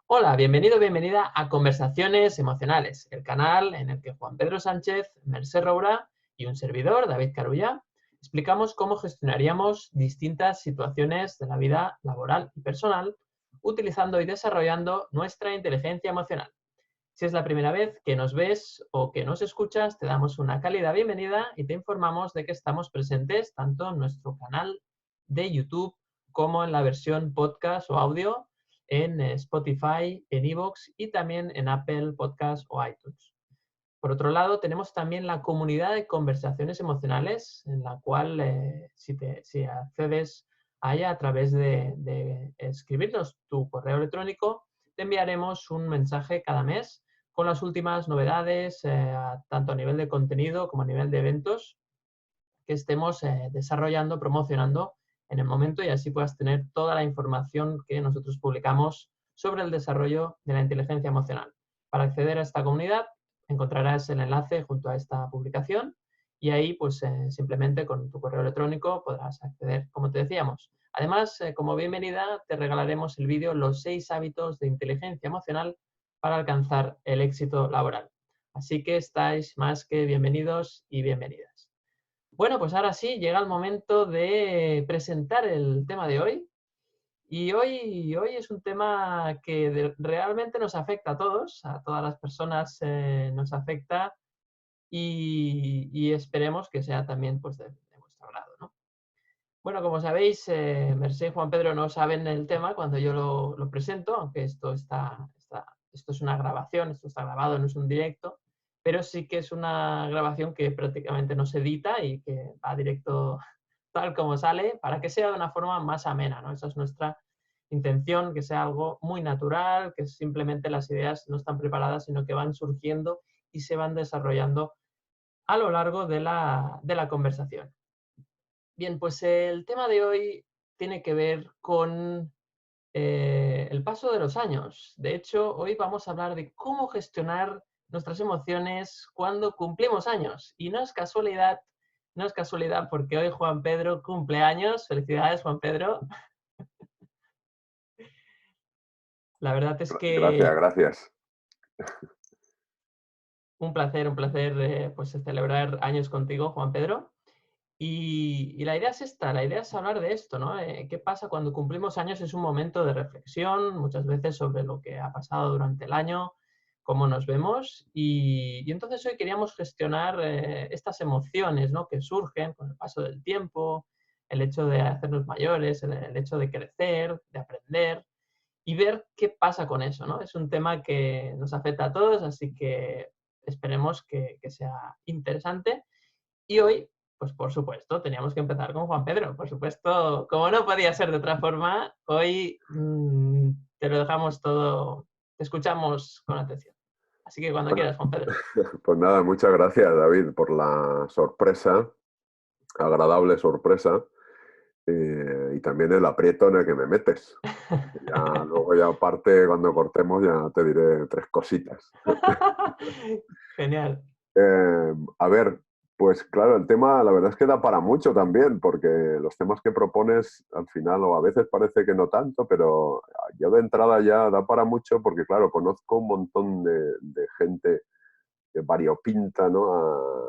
Hola, bienvenido, bienvenida a Conversaciones Emocionales, el canal en el que Juan Pedro Sánchez, Mercè Roura y un servidor, David Carulla, explicamos cómo gestionaríamos distintas situaciones de la vida laboral y personal utilizando y desarrollando nuestra inteligencia emocional. Si es la primera vez que nos ves o que nos escuchas, te damos una cálida bienvenida y te informamos de que estamos presentes tanto en nuestro canal de YouTube como en la versión podcast o audio en Spotify, en iVoox y también en Apple Podcast o iTunes. Por otro lado, tenemos también la comunidad de conversaciones emocionales, en la cual si accedes a ella a través de escribirnos tu correo electrónico, te enviaremos un mensaje cada mes con las últimas novedades, tanto a nivel de contenido como a nivel de eventos que estemos desarrollando, promocionando en el momento y así puedas tener toda la información que nosotros publicamos sobre el desarrollo de la inteligencia emocional. Para acceder a esta comunidad encontrarás el enlace junto a esta publicación y ahí pues simplemente con tu correo electrónico podrás acceder, como te decíamos. Además, como bienvenida, te regalaremos el vídeo Los 6 hábitos de inteligencia emocional para alcanzar el éxito laboral. Así que estáis más que bienvenidos y bienvenidas. Bueno, pues ahora sí, llega el momento de presentar el tema de hoy. Y hoy es un tema que realmente nos afecta a todos, a todas las personas nos afecta y esperemos que sea también pues, de vuestro grado, ¿no? Bueno, como sabéis, Mercè y Juan Pedro no saben el tema cuando yo lo presento, aunque esto es una grabación, esto está grabado, no es un directo, pero sí que es una grabación que prácticamente no se edita y que va directo tal como sale para que sea de una forma más amena, ¿no? Esa es nuestra intención, que sea algo muy natural, que simplemente las ideas no están preparadas, sino que van surgiendo y se van desarrollando a lo largo de la conversación. Bien, pues el tema de hoy tiene que ver con el paso de los años. De hecho, hoy vamos a hablar de cómo gestionar nuestras emociones cuando cumplimos años. Y no es casualidad porque hoy Juan Pedro cumple años. Felicidades, Juan Pedro. La verdad es Gracias, que gracias. un placer pues celebrar años contigo, Juan Pedro. Y la idea es esta, la idea es hablar de esto, ¿no? ¿Qué pasa cuando cumplimos años? Es un momento de reflexión, muchas veces sobre lo que ha pasado durante el año, cómo nos vemos. Y entonces hoy queríamos gestionar estas emociones, ¿no? Que surgen con el paso del tiempo, el hecho de hacernos mayores, el hecho de crecer, de aprender y ver qué pasa con eso, ¿no? Es un tema que nos afecta a todos, así que esperemos que sea interesante. Y hoy, pues por supuesto, teníamos que empezar con Juan Pedro. Por supuesto, como no podía ser de otra forma, hoy te lo dejamos todo, te escuchamos con atención. Así que cuando Bueno, quieras, Juan Pedro. pues nada, muchas gracias, David, por la sorpresa, agradable sorpresa, y también el aprieto en el que me metes. Ya luego, ya aparte, cuando cortemos, ya te diré tres cositas. Genial. A ver, pues claro, el tema la verdad es que da para mucho también, porque los temas que propones al final, o a veces parece que no tanto, pero yo de entrada ya da para mucho, porque claro, conozco un montón de gente que variopinta, ¿no?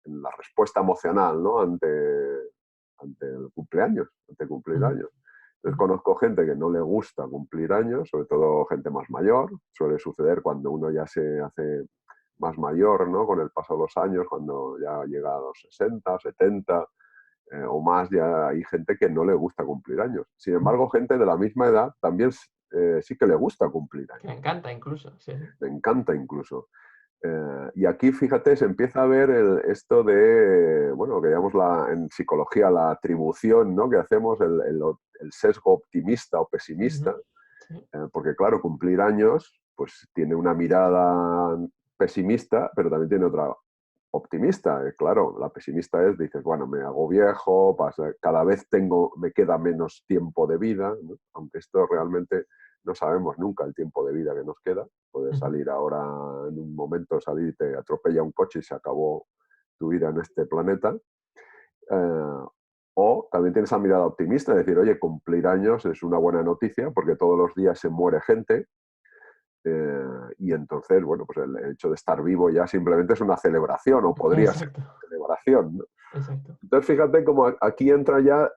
En la respuesta emocional, ¿no? Ante el cumpleaños, ante cumplir Ujú, años. Entonces ujú, conozco gente que no le gusta cumplir años, sobre todo gente más mayor. Suele suceder cuando uno ya se hace más mayor, ¿no? Con el paso de los años, cuando ya llega a los 60, 70 o más, ya hay gente que no le gusta cumplir años. Sin ujú. embargo, gente de la misma edad también sí que le gusta cumplir Que años. me encanta incluso, sí. Le encanta incluso. Y aquí, fíjate, se empieza a ver esto de, bueno, que llamamos en psicología la atribución, ¿no? Que hacemos el sesgo optimista o pesimista, Ujú, sí, porque claro, cumplir años, pues tiene una mirada pesimista, pero también tiene otra optimista. Claro, la pesimista es, dices, bueno, me hago viejo, cada vez me queda menos tiempo de vida, ¿no? Aunque esto realmente no sabemos nunca el tiempo de vida que nos queda. Puedes ujú, salir ahora, en un momento salir y te atropella un coche y se acabó tu vida en este planeta. Eh, O también tienes esa mirada optimista, de decir, oye, cumplir años es una buena noticia porque todos los días se muere gente. Y entonces, bueno, pues el hecho de estar vivo ya simplemente es una celebración, o podría ser Exacto, una celebración, ¿no? exacto. Entonces, fíjate cómo aquí entra ya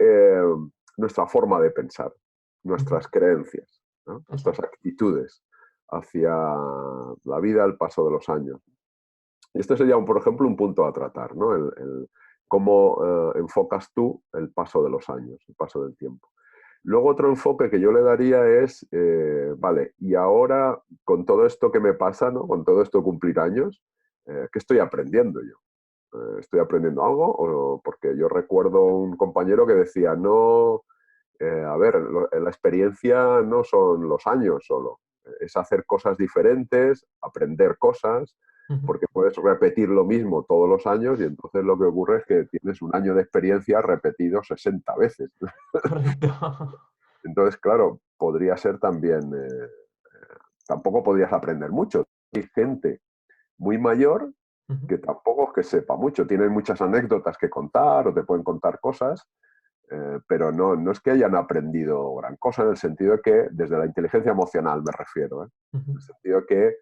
nuestra forma de pensar, Ujú, nuestras creencias, ¿no? Nuestras exacto. actitudes hacia la vida al paso de los años. Y este sería, por ejemplo, un punto a tratar, ¿no? Cómo enfocas tú el paso de los años, el paso del tiempo. Luego otro enfoque que yo le daría es, vale, y ahora con todo esto que me pasa, ¿no? Con todo esto de cumplir años, ¿qué estoy aprendiendo yo? ¿Estoy aprendiendo algo? Porque yo recuerdo un compañero que decía, no, a ver, la experiencia no son los años solo, es hacer cosas diferentes, aprender cosas, Ujú, porque puedes repetir lo mismo todos los años y entonces lo que ocurre es que tienes un año de experiencia repetido 60 veces. correcto. Entonces, claro, podría ser también, tampoco podrías aprender mucho. Hay gente muy mayor Ujú, que tampoco es que sepa mucho, tienen muchas anécdotas que contar o te pueden contar cosas, pero no es que hayan aprendido gran cosa en el sentido de que, desde la inteligencia emocional me refiero, ¿eh? ujú. En el sentido de que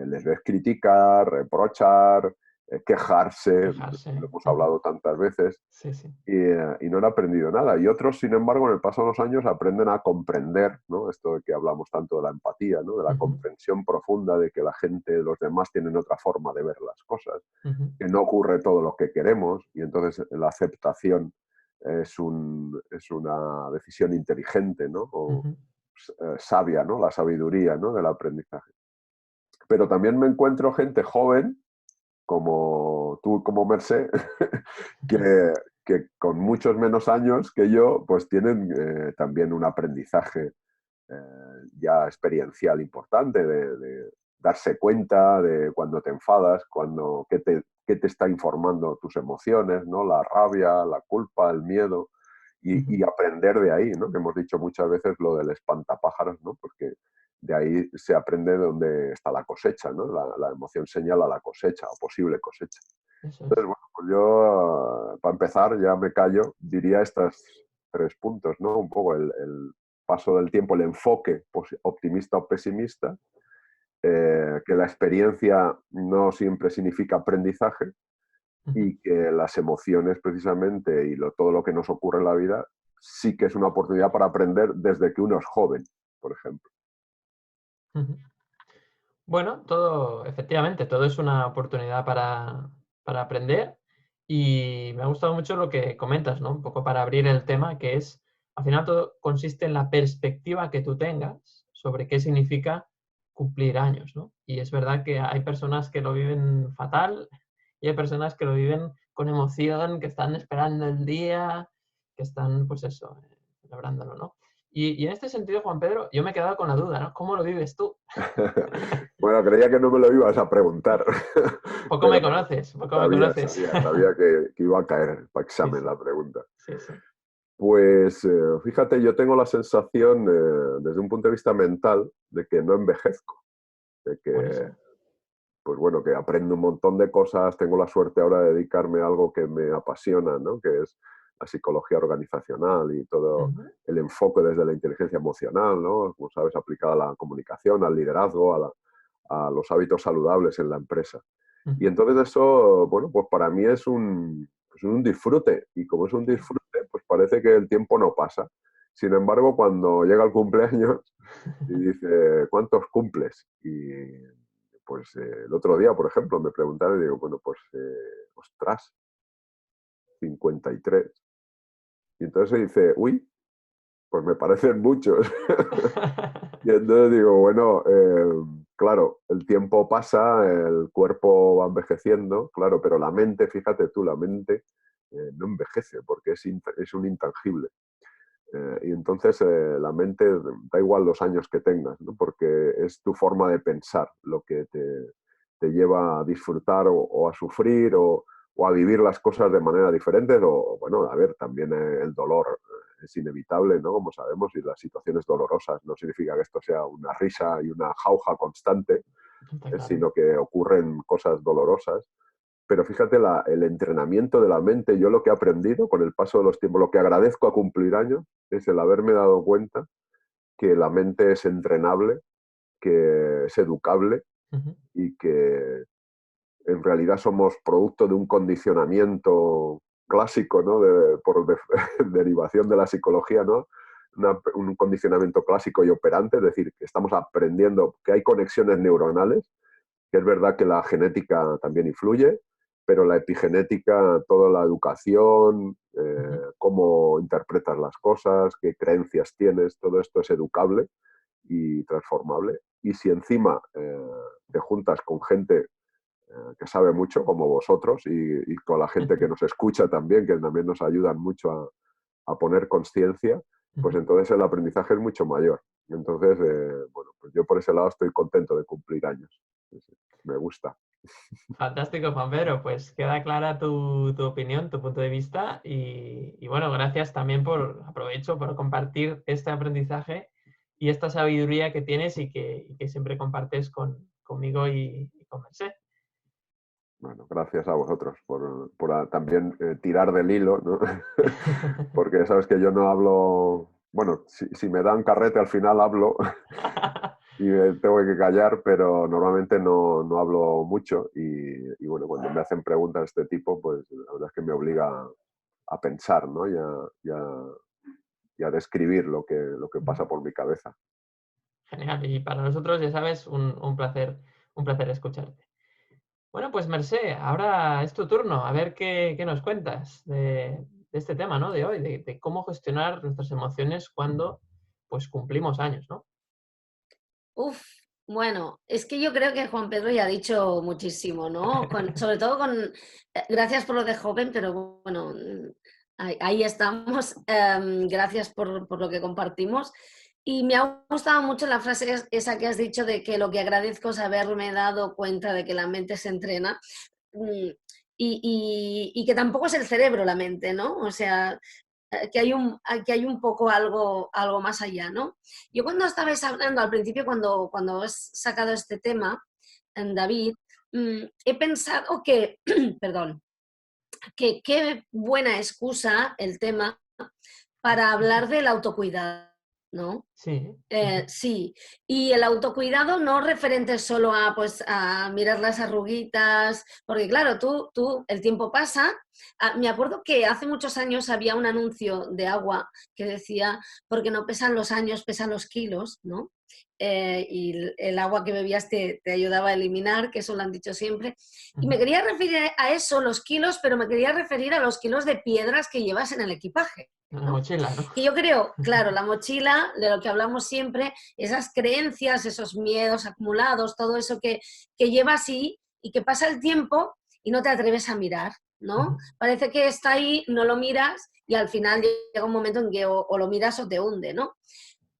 les ves criticar, reprochar, quejarse, lo Quejarse. hemos Ujú. hablado tantas veces, Sí, sí. y no han aprendido nada. Y otros, sin embargo, en el paso de los años aprenden a comprender, ¿no? Esto de que hablamos tanto de la empatía, ¿no? De la Ujú, comprensión profunda de que la gente, los demás, tienen otra forma de ver las cosas, ujú, que no ocurre todo lo que queremos, y entonces la aceptación es una decisión inteligente, ¿no? O ujú. sabia, ¿no? La sabiduría, ¿no? Del aprendizaje. Pero también me encuentro gente joven, como tú, como Mercé, que, que con muchos menos años que yo, pues tienen también un aprendizaje ya experiencial importante de darse cuenta de cuando te enfadas, qué te está informando tus emociones, ¿no? La rabia, la culpa, el miedo, Ujú. y aprender de ahí, ¿no? Que hemos dicho muchas veces lo del espantapájaros, ¿no? Porque de ahí se aprende dónde está la cosecha, ¿no? La emoción señala la cosecha o posible cosecha. Eso Entonces, es. bueno, pues yo, para empezar, ya me callo, diría estos 3 puntos, ¿no? Un poco el paso del tiempo, el enfoque optimista o pesimista, que la experiencia no siempre significa aprendizaje Ujú. y que las emociones precisamente y todo lo que nos ocurre en la vida sí que es una oportunidad para aprender desde que uno es joven, por ejemplo. Ujú. Bueno, todo, efectivamente, todo es una oportunidad para aprender y me ha gustado mucho lo que comentas, ¿no? Un poco para abrir el tema, que es, al final todo consiste en la perspectiva que tú tengas sobre qué significa cumplir años, ¿no? Y es verdad que hay personas que lo viven fatal y hay personas que lo viven con emoción, que están esperando el día, que están, pues eso, celebrándolo, ¿no? Y en este sentido, Juan Pedro, yo me he quedado con la duda, ¿no? ¿Cómo lo vives tú? Bueno, creía que no me lo ibas a preguntar, Poco pero me conoces, poco me sabía, conoces. sabía, sabía que iba a caer para Sí, examen sí, la pregunta. sí, sí. Pues fíjate, yo tengo la sensación, desde un punto de vista mental, de que no envejezco, de que, Buenísimo. pues bueno, que aprendo un montón de cosas, tengo la suerte ahora de dedicarme a algo que me apasiona, ¿no? Que es la psicología organizacional y todo Ujú, el enfoque desde la inteligencia emocional, ¿no? Como sabes, aplicada a la comunicación, al liderazgo, a los hábitos saludables en la empresa. Y ujú. entonces eso, bueno, pues para mí es un disfrute. Y como es un Claro. disfrute, pues parece que el tiempo no pasa. Sin embargo, cuando llega el cumpleaños y dice, ¿cuántos cumples? Y pues el otro día, por ejemplo, me preguntaron y digo, bueno, pues, ostras, 53. Y entonces se dice, uy, pues me parecen muchos. Y entonces digo, bueno, claro, el tiempo pasa, el cuerpo va envejeciendo, claro, pero la mente, fíjate tú, la mente no envejece porque es un intangible. Y entonces la mente da igual los años que tengas, ¿no? Porque es tu forma de pensar lo que te lleva a disfrutar o a sufrir o a vivir las cosas de manera diferente. O, bueno, a ver, también el dolor es inevitable, ¿no? Como sabemos, y las situaciones dolorosas no significa que esto sea una risa y una jauja constante, Está claro. sino que ocurren cosas dolorosas. pero fíjate, el entrenamiento de la mente, yo lo que he aprendido con el paso de los tiempos, lo que agradezco a cumplir años, es el haberme dado cuenta que la mente es entrenable, que es educable Ujú. y que en realidad somos producto de un condicionamiento clásico, ¿no? Derivación de la psicología, ¿no? Un condicionamiento clásico y operante, es decir, que estamos aprendiendo que hay conexiones neuronales, que es verdad que la genética también influye, pero la epigenética, toda la educación, Ujú. cómo interpretas las cosas, qué creencias tienes, todo esto es educable y transformable. Y si encima te juntas con gente que sabe mucho, como vosotros, y con la gente que nos escucha también, que también nos ayudan mucho a poner conciencia, pues Ujú. entonces el aprendizaje es mucho mayor. Entonces, bueno, pues yo por ese lado estoy contento de cumplir años. Sí, sí, me gusta. Fantástico, Juan Pedro. Pues queda clara tu opinión, tu punto de vista y bueno, gracias también aprovecho por compartir este aprendizaje y esta sabiduría que tienes y que siempre compartes conmigo y con Mercé. Bueno, gracias a vosotros por también tirar del hilo, ¿no? Porque sabes que yo no hablo, bueno, si me dan carrete al final hablo y me tengo que callar, pero normalmente no hablo mucho y bueno, cuando me hacen preguntas de este tipo, pues la verdad es que me obliga a pensar, ¿no? Y a describir lo que pasa por mi cabeza. Genial. Y para nosotros, ya sabes, un placer escucharte. Bueno, pues Mercé, ahora es tu turno. A ver qué nos cuentas de este tema, ¿no? De hoy, de cómo gestionar nuestras emociones cuando pues cumplimos años, ¿no? Uf, bueno, es que yo creo que Juan Pedro ya ha dicho muchísimo, ¿no? Sobre todo gracias por lo de joven, pero bueno, ahí estamos. Gracias por lo que compartimos. Y me ha gustado mucho la frase esa que has dicho de que lo que agradezco es haberme dado cuenta de que la mente se entrena. Mm, y que tampoco es el cerebro la mente, ¿no? O sea, que hay un poco algo más allá, ¿no? Yo cuando estabais hablando al principio, cuando has sacado este tema, David, he pensado que, perdón, que qué buena excusa el tema para hablar del autocuidado, ¿no? Sí, sí, sí. Sí, y el autocuidado no referente solo a, pues, a mirar las arruguitas, porque claro, el tiempo pasa. Me acuerdo que hace muchos años había un anuncio de agua que decía, porque no pesan los años, pesan los kilos, ¿no? Y el agua que bebías te ayudaba a eliminar, que eso lo han dicho siempre. Y me Ujú. quería referir a eso, los kilos, pero me quería referir a los kilos de piedras que llevas en el equipaje, Una ¿no? mochila, ¿no? Que yo creo, claro, la mochila, de lo que hablamos siempre, esas creencias, esos miedos acumulados, todo eso que llevas y que pasa el tiempo y no te atreves a mirar, ¿no? Ujú. Parece que está ahí, no lo miras y al final llega un momento en que o lo miras o te hunde, ¿no?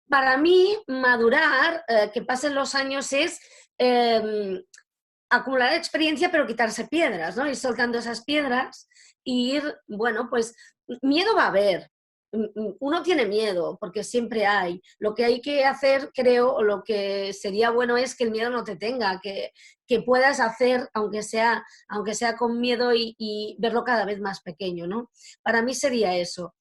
Para mí, madurar, que pasen los años es acumular experiencia, pero quitarse piedras, ¿no? Ir soltando esas piedras y ir, bueno, pues miedo va a haber. Uno tiene miedo, porque siempre hay. Lo que hay que hacer, creo, o lo que sería bueno es que el miedo no te tenga, que puedas hacer, aunque sea con miedo y verlo cada vez más pequeño, ¿no? Para mí sería eso.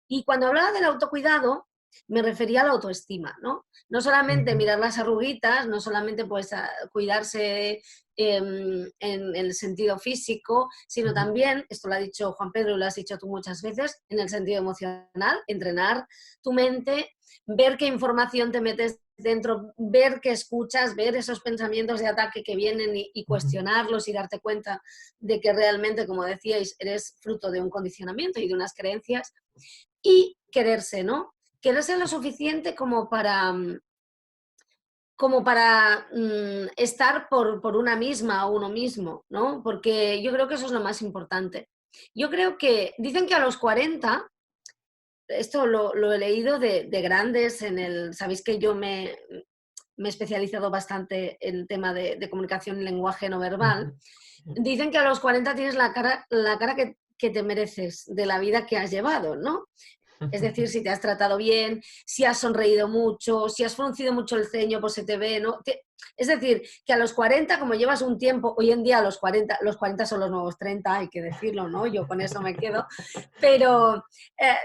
Y cuando hablaba del autocuidado, me refería a la autoestima, ¿no? No solamente Ujú. mirar las arruguitas, no solamente pues cuidarse en el sentido físico, sino Ujú. también, esto lo ha dicho Juan Pedro y lo has dicho tú muchas veces, en el sentido emocional, entrenar tu mente, ver qué información te metes dentro, ver qué escuchas, ver esos pensamientos de ataque que vienen y Ujú. cuestionarlos y darte cuenta de que realmente, como decíais, eres fruto de un condicionamiento y de unas creencias y quererse, ¿no? Quererse lo suficiente como para estar por una misma o uno mismo, ¿no? Porque yo creo que eso es lo más importante. Yo creo que dicen que a los 40, esto lo he leído de grandes, sabéis que yo me he especializado bastante en tema de comunicación y lenguaje no verbal. Ujú. Sí. Dicen que a los 40 tienes la cara que te mereces de la vida que has llevado, ¿no? Es decir, si te has tratado bien, si has sonreído mucho, si has fruncido mucho el ceño, pues se te ve, ¿no? Es decir, que a los 40, como llevas un tiempo, hoy en día los 40 son los nuevos 30, hay que decirlo, ¿no? Yo con eso me quedo, pero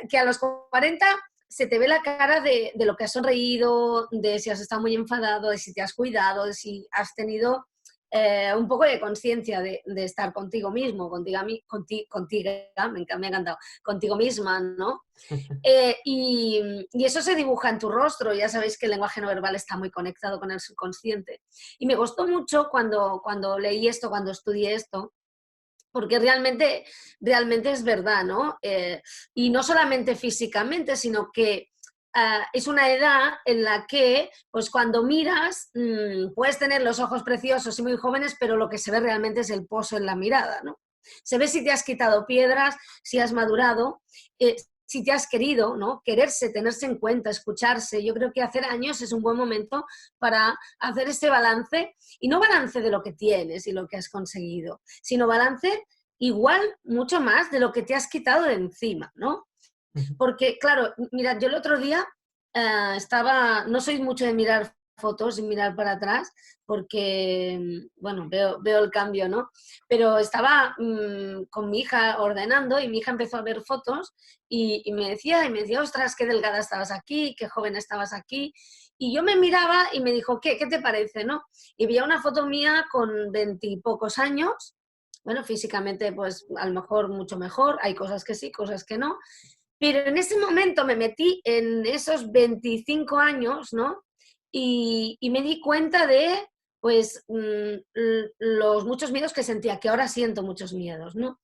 que a los 40 se te ve la cara de lo que has sonreído, de si has estado muy enfadado, de si te has cuidado, de si has tenido un poco de conciencia de estar contigo mismo, contigo, me ha encantado, contigo misma, ¿no? Y eso se dibuja en tu rostro. Ya sabéis que el lenguaje no verbal está muy conectado con el subconsciente. Y me gustó mucho cuando leí esto, cuando estudié esto, porque realmente es verdad, ¿no? Y no solamente físicamente, sino que es una edad en la que, pues cuando miras, puedes tener los ojos preciosos y muy jóvenes, pero lo que se ve realmente es el pozo en la mirada, ¿no? Se ve si te has quitado piedras, si has madurado, si te has querido, ¿no? Quererse, tenerse en cuenta, escucharse. Yo creo que hacer años es un buen momento para hacer ese balance, y no balance de lo que tienes y lo que has conseguido, sino balance igual mucho más de lo que te has quitado de encima, ¿no? Porque, claro, mira, yo el otro día no soy mucho de mirar fotos y mirar para atrás, porque, bueno, veo el cambio, ¿no? Pero estaba con mi hija ordenando y mi hija empezó a ver fotos y me decía, ostras, qué delgada estabas aquí, qué joven estabas aquí. Y yo me miraba y me dijo, ¿qué te parece, no? Y veía una foto mía con 20 y pocos años. Bueno, físicamente, pues a lo mejor mucho mejor, hay cosas que sí, cosas que no, pero en ese momento me metí en esos 25 años, ¿no? Y me di cuenta de, pues, los muchos miedos que sentía, que ahora siento muchos miedos, ¿no?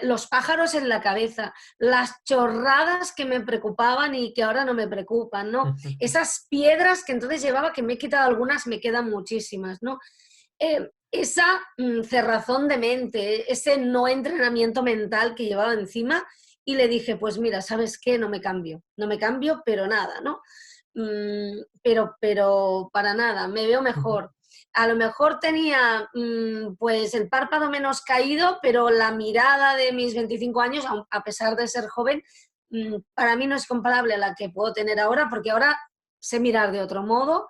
Los pájaros en la cabeza, las chorradas que me preocupaban y que ahora no me preocupan, ¿no? Esas piedras que entonces llevaba, que me he quitado algunas, me quedan muchísimas, ¿no? Esa cerrazón de mente, ese no entrenamiento mental que llevaba encima, y le dije, pues mira, ¿sabes qué? No me cambio, pero nada, ¿no? Pero para nada, me veo mejor. A lo mejor tenía pues el párpado menos caído, pero la mirada de mis 25 años, a pesar de ser joven, para mí no es comparable a la que puedo tener ahora, porque ahora sé mirar de otro modo,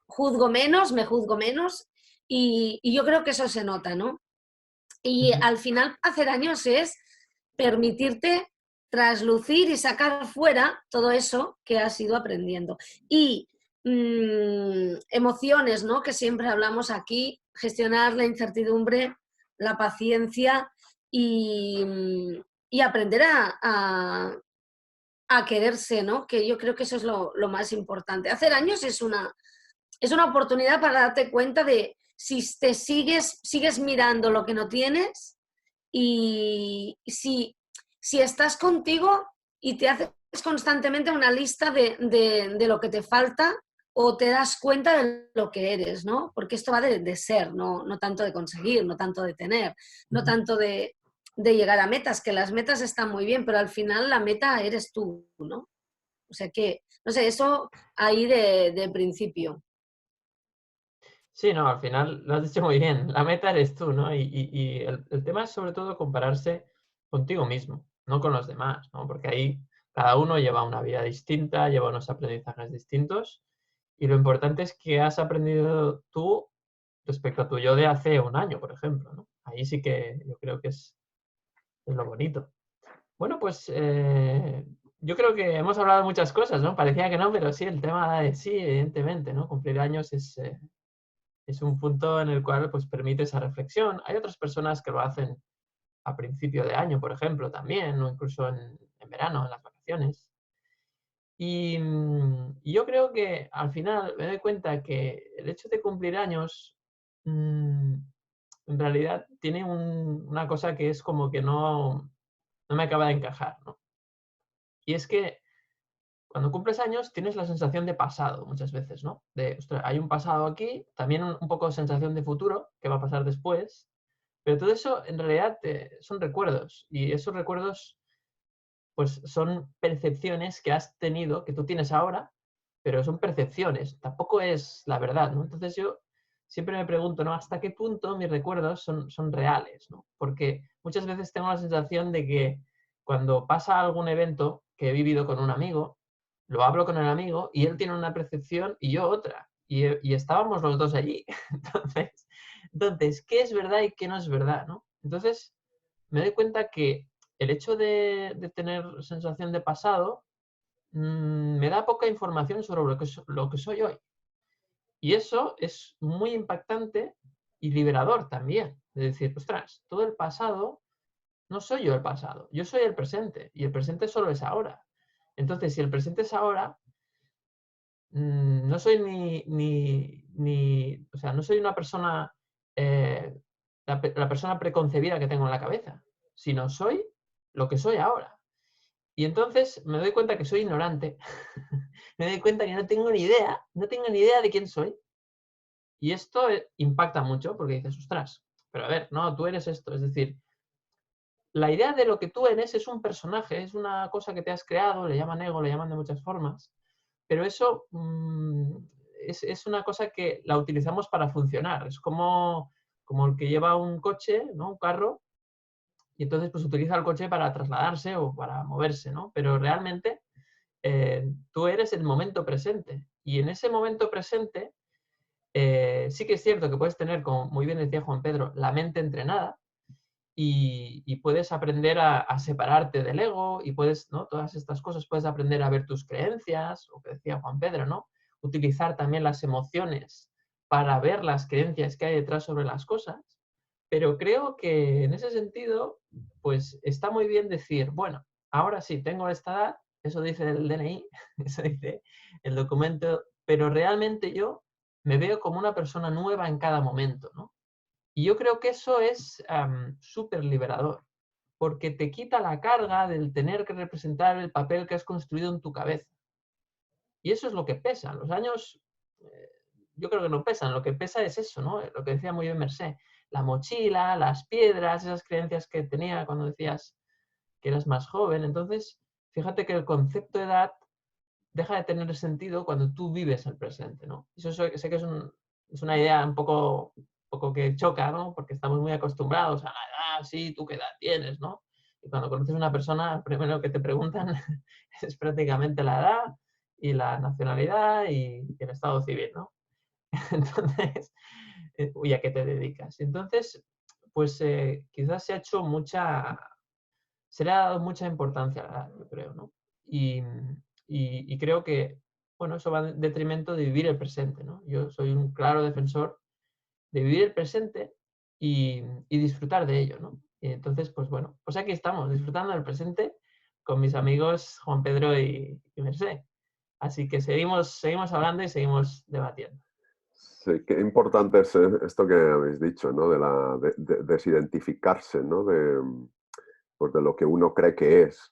me juzgo menos, y yo creo que eso se nota, ¿no? Y al final hacer años es permitirte traslucir y sacar fuera todo eso que has ido aprendiendo. Y emociones, ¿no? Que siempre hablamos aquí, gestionar la incertidumbre, la paciencia y aprender a quererse, ¿no? Que yo creo que eso es lo más importante. Hacer años es una oportunidad para darte cuenta de si te sigues mirando lo que no tienes, y si estás contigo y te haces constantemente una lista de lo que te falta, o te das cuenta de lo que eres, ¿no? Porque esto va de ser, no tanto de conseguir, no tanto de tener, no tanto de llegar a metas, que las metas están muy bien, pero al final la meta eres tú, ¿no? O sea que, no sé, eso ahí de principio. Sí, no, al final lo has dicho muy bien. La meta eres tú, ¿no? Y el tema es sobre todo compararse contigo mismo, no con los demás, ¿no? Porque ahí cada uno lleva una vida distinta, lleva unos aprendizajes distintos, y lo importante es que has aprendido tú respecto a tu yo de hace un año, por ejemplo, ¿no? Ahí sí que yo creo que es lo bonito. Bueno, pues yo creo que hemos hablado de muchas cosas, ¿no? Parecía que no, pero sí, el tema de sí, evidentemente, ¿no? Cumplir años es un punto en el cual pues, permite esa reflexión. Hay otras personas que lo hacen a principio de año, por ejemplo, también, o incluso en verano, en las vacaciones. Y yo creo que al final me doy cuenta que el hecho de cumplir años en realidad tiene una cosa que es como que no me acaba de encajar, ¿no? Y es que cuando cumples años tienes la sensación de pasado muchas veces, ¿no? De, ostras, hay un pasado aquí, también un poco sensación de futuro, que va a pasar después, pero todo eso en realidad son recuerdos, y esos recuerdos pues son percepciones que has tenido, que tú tienes ahora, pero son percepciones, tampoco es la verdad, ¿no? Entonces yo siempre me pregunto, ¿no? ¿Hasta qué punto mis recuerdos son reales, ¿no? Porque muchas veces tengo la sensación de que cuando pasa algún evento que he vivido con un amigo, lo hablo con el amigo y él tiene una percepción y yo otra. Y estábamos los dos allí. Entonces, ¿qué es verdad y qué no es verdad, ¿no? Entonces, me doy cuenta que el hecho de tener sensación de pasado me da poca información sobre lo que soy hoy. Y eso es muy impactante y liberador también. De decir, ostras, todo el pasado, no soy yo el pasado, yo soy el presente. Y el presente solo es ahora. Entonces, si el presente es ahora, no soy o sea, no soy una persona, la persona preconcebida que tengo en la cabeza, sino soy lo que soy ahora. Y entonces me doy cuenta que soy ignorante, me doy cuenta que no tengo ni idea, no tengo ni idea de quién soy. Y esto impacta mucho porque dices, ostras, pero a ver, no, tú eres esto. Es decir, la idea de lo que tú eres es un personaje, es una cosa que te has creado, le llaman ego, le llaman de muchas formas, pero eso es una cosa que la utilizamos para funcionar. Es como el que lleva un coche, ¿no? Un carro, y entonces pues utiliza el coche para trasladarse o para moverse, ¿no? Pero realmente tú eres el momento presente. Y en ese momento presente sí que es cierto que puedes tener, como muy bien decía Juan Pedro, la mente entrenada y puedes aprender a separarte del ego y puedes, ¿no? Todas estas cosas, puedes aprender a ver tus creencias, lo que decía Juan Pedro, ¿no? Utilizar también las emociones para ver las creencias que hay detrás sobre las cosas. Pero creo que en ese sentido, pues está muy bien decir, bueno, ahora sí, tengo esta edad, eso dice el DNI, eso dice el documento, pero realmente yo me veo como una persona nueva en cada momento, ¿no? Y yo creo que eso es súper liberador, porque te quita la carga del tener que representar el papel que has construido en tu cabeza. Y eso es lo que pesa. Los años, eh, yo creo que no pesan, lo que pesa es eso, ¿no? Lo que decía muy bien Mercé, la mochila, las piedras, esas creencias que tenía cuando decías que eras más joven. Entonces, fíjate que el concepto de edad deja de tener sentido cuando tú vives el presente, ¿no? Eso sé que es una idea un poco que choca, ¿no? Porque estamos muy acostumbrados a la edad, sí, tú qué edad tienes, ¿no? Y cuando conoces a una persona, lo primero que te preguntan es prácticamente la edad y la nacionalidad y el estado civil, ¿no? Entonces, ¿y a qué te dedicas? Entonces, pues quizás se le ha dado mucha importancia a la edad, yo creo, ¿no? Y creo que, bueno, eso va en detrimento de vivir el presente, ¿no? Yo soy un claro defensor de vivir el presente y disfrutar de ello, ¿no? Y entonces, pues bueno, pues aquí estamos, disfrutando del presente con mis amigos Juan Pedro y Mercé. Así que seguimos hablando y seguimos debatiendo. Sí, qué importante es esto que habéis dicho, ¿no? De desidentificarse, ¿no? Pues de lo que uno cree que es.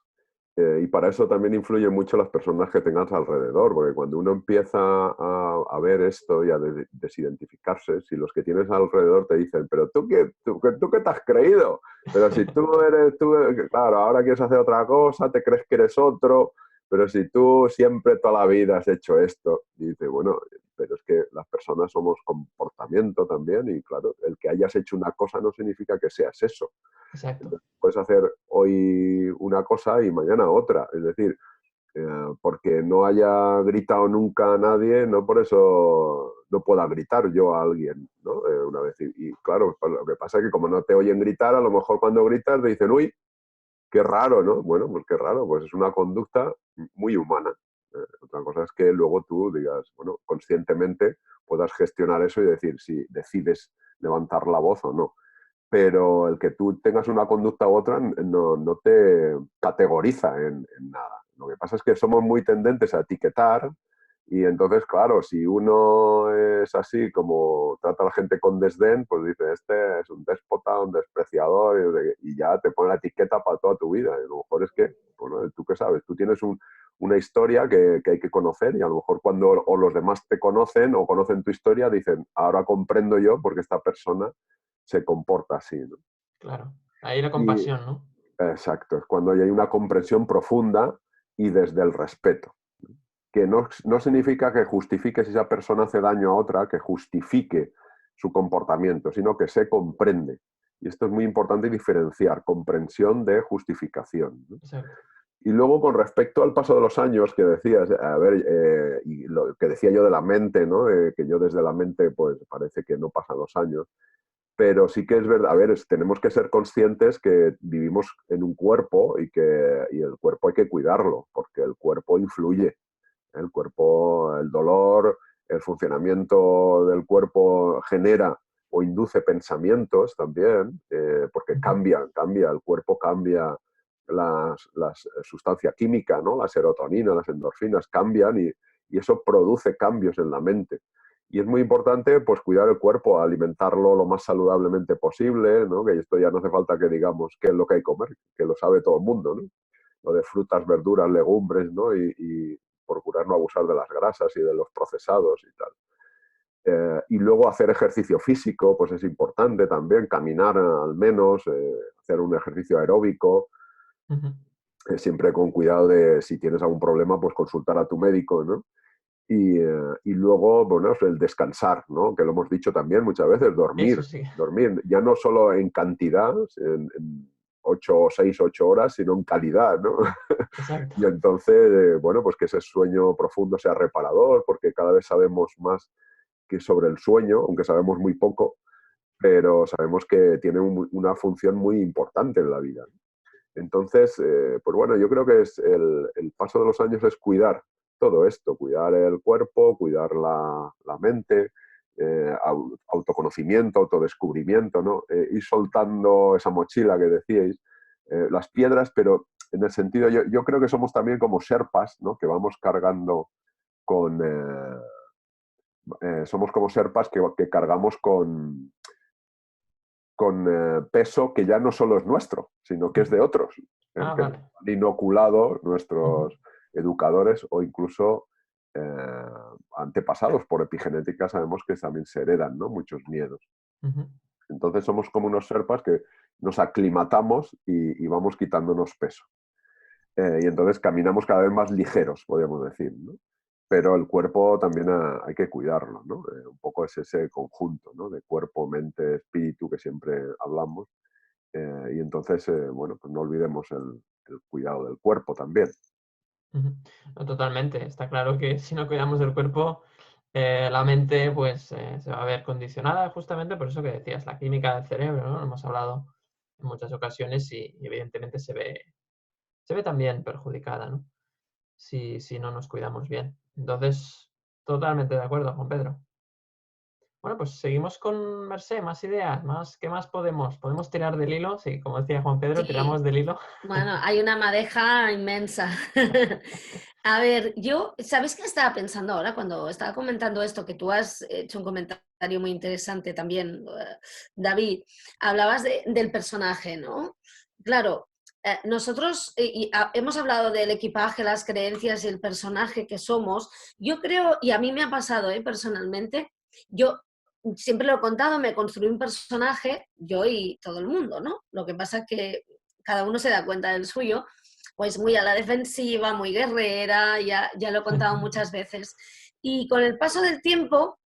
Y para eso también influyen mucho las personas que tengas alrededor, porque cuando uno empieza a ver esto y a desidentificarse, si los que tienes alrededor te dicen, pero tú qué te has creído, pero si claro, ahora quieres hacer otra cosa, te crees que eres otro, pero si tú siempre toda la vida has hecho esto, y dice, bueno, pero es que las personas somos comportamiento también, y claro, el que hayas hecho una cosa no significa que seas eso. Exacto. Entonces, puedes hacer hoy una cosa y mañana otra. Es decir, porque no haya gritado nunca a nadie, no por eso no pueda gritar yo a alguien, ¿no? Una vez. Y claro, pues lo que pasa es que como no te oyen gritar, a lo mejor cuando gritas te dicen, uy, qué raro, ¿no? Bueno, pues qué raro, pues es una conducta muy humana. Otra cosa es que luego tú digas, bueno, conscientemente puedas gestionar eso y decir si decides levantar la voz o no, pero el que tú tengas una conducta u otra no te categoriza en nada. Lo que pasa es que somos muy tendentes a etiquetar y entonces, claro, si uno es así como trata a la gente con desdén, pues dice, este es un déspota, un despreciador y ya te pone la etiqueta para toda tu vida. Y a lo mejor es que, bueno, tú qué sabes, tú tienes una historia que hay que conocer y a lo mejor cuando o los demás te conocen o conocen tu historia dicen, ahora comprendo yo porque esta persona se comporta así, ¿no? Claro. Ahí la Y compasión, ¿no? exacto, es cuando hay una comprensión profunda y desde el respeto, ¿no? Que no significa que justifique si esa persona hace daño a otra, que justifique su comportamiento, sino que se comprende Y esto es muy importante diferenciar comprensión de justificación, ¿no? Exacto. Y luego, con respecto al paso de los años que decías, a ver, y lo que decía yo de la mente, ¿no? Que yo desde la mente, pues parece que no pasan los años, pero sí que es verdad, a ver, tenemos que ser conscientes que vivimos en un cuerpo y el cuerpo hay que cuidarlo, porque el cuerpo influye. El cuerpo, el dolor, el funcionamiento del cuerpo genera o induce pensamientos también, porque cambia, el cuerpo cambia la sustancia química, ¿no? La serotonina, las endorfinas cambian y eso produce cambios en la mente. Y es muy importante pues, cuidar el cuerpo, alimentarlo lo más saludablemente posible, ¿no? Que esto ya no hace falta que digamos qué es lo que hay que comer, que lo sabe todo el mundo, ¿no? Lo de frutas, verduras, legumbres, ¿no? Y procurar no abusar de las grasas y de los procesados y tal. Y luego hacer ejercicio físico, pues es importante también, caminar al menos, hacer un ejercicio aeróbico, siempre con cuidado de si tienes algún problema, pues consultar a tu médico, ¿no? Y luego, bueno, el descansar, ¿no? Que lo hemos dicho también muchas veces, Eso dormir, sí. dormir, ya no solo en cantidad, en 6, 8 horas, sino en calidad, ¿no? Exacto. Y entonces, bueno, pues que ese sueño profundo sea reparador, porque cada vez sabemos más que sobre el sueño, aunque sabemos muy poco, pero sabemos que tiene una función muy importante en la vida. Entonces, pues bueno, yo creo que es el paso de los años es cuidar todo esto, cuidar el cuerpo, cuidar la mente, autoconocimiento, autodescubrimiento, ¿no? Ir soltando esa mochila que decíais, las piedras, pero en el sentido, yo creo que somos también como sherpas, ¿no? Que vamos cargando con... somos como sherpas que cargamos con peso que ya no solo es nuestro, sino que es de otros, Ah, que vale. han inoculado nuestros educadores o incluso antepasados por epigenética, sabemos que también se heredan, ¿no? Muchos miedos. Entonces somos como unos serpas que nos aclimatamos y vamos quitándonos peso. Y entonces caminamos cada vez más ligeros, podríamos decir, ¿no? Pero el cuerpo también hay que cuidarlo, ¿no? Un poco es ese conjunto, ¿no? De cuerpo, mente, espíritu que siempre hablamos. Y entonces, bueno, pues no olvidemos el cuidado del cuerpo también. No, totalmente. Está claro que si no cuidamos del cuerpo, la mente pues se va a ver condicionada justamente por eso que decías, la química del cerebro, ¿no? Lo hemos hablado en muchas ocasiones y evidentemente se ve también perjudicada, ¿no? Si no nos cuidamos bien. Entonces, totalmente de acuerdo, Juan Pedro. Bueno, pues seguimos con Mercé, más ideas, ¿qué más podemos? ¿Podemos tirar del hilo? Sí, como decía Juan Pedro, tiramos Sí, del hilo. bueno, hay una madeja inmensa. A ver, ¿sabes qué estaba pensando ahora cuando estaba comentando esto? Que tú has hecho un comentario muy interesante también, David. Hablabas del personaje, ¿no? Claro, nosotros hemos hablado del equipaje, las creencias y el personaje que somos. Yo creo, y a mí me ha pasado personalmente, yo siempre lo he contado, me construí un personaje, yo y todo el mundo, ¿no? Lo que pasa es que cada uno se da cuenta del suyo, pues muy a la defensiva, muy guerrera, ya lo he contado muchas veces. Y con el paso del tiempo,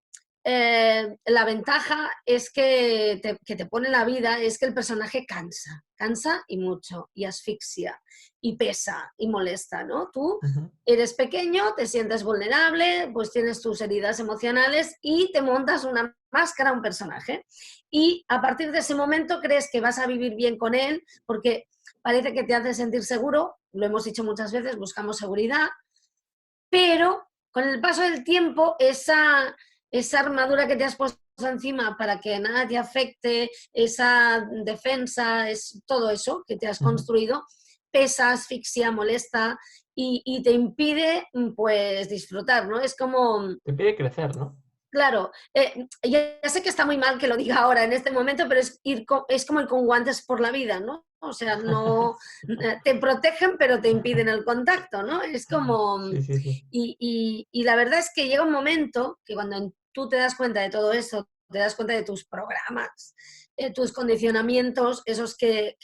la ventaja es que te pone la vida es que el personaje cansa y mucho, y asfixia, y pesa, y molesta, ¿no? Tú eres pequeño, te sientes vulnerable, pues tienes tus heridas emocionales y te montas una máscara, un personaje. Y a partir de ese momento crees que vas a vivir bien con él porque parece que te hace sentir seguro, lo hemos dicho muchas veces, buscamos seguridad, pero con el paso del tiempo esa armadura que te has puesto encima para que nada te afecte, esa defensa, todo eso que te has construido, pesa, asfixia, molesta y te impide pues disfrutar, ¿no? Es como... Te impide crecer, ¿no? Claro, ya sé que está muy mal que lo diga ahora en este momento, pero es como ir con guantes por la vida, ¿no? O sea, no te protegen, pero te impiden el contacto, ¿no? Es como... Sí, sí, sí. Y la verdad es que llega un momento que cuando tú te das cuenta de todo eso, te das cuenta de tus programas, tus condicionamientos, esos que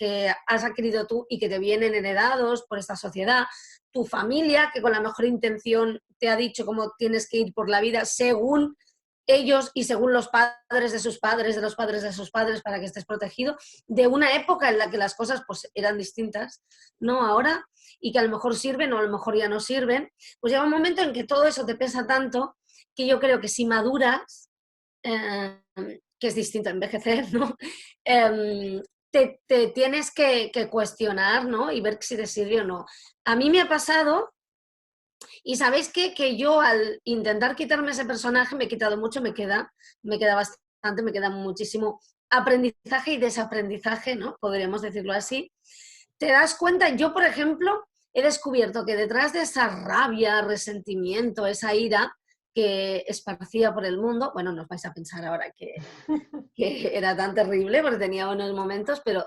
has adquirido tú y que te vienen heredados por esta sociedad, tu familia, que con la mejor intención te ha dicho cómo tienes que ir por la vida según ellos y según los padres de sus padres, de los padres de sus padres, para que estés protegido, de una época en la que las cosas pues eran distintas, ¿no? Ahora, y que a lo mejor sirven o a lo mejor ya no sirven, pues llega un momento en que todo eso te pesa tanto que yo creo que si maduras, que es distinto a envejecer, ¿no? Te tienes que cuestionar, ¿no? Y ver si te sirve o no. A mí me ha pasado, y ¿sabéis qué? Que yo al intentar quitarme ese personaje me he quitado mucho, me queda bastante, me queda muchísimo aprendizaje y desaprendizaje, ¿no? Podríamos decirlo así. Te das cuenta, yo por ejemplo, he descubierto que detrás de esa rabia, resentimiento, esa ira que esparcía por el mundo, bueno, no os vais a pensar ahora que era tan terrible porque tenía buenos momentos, pero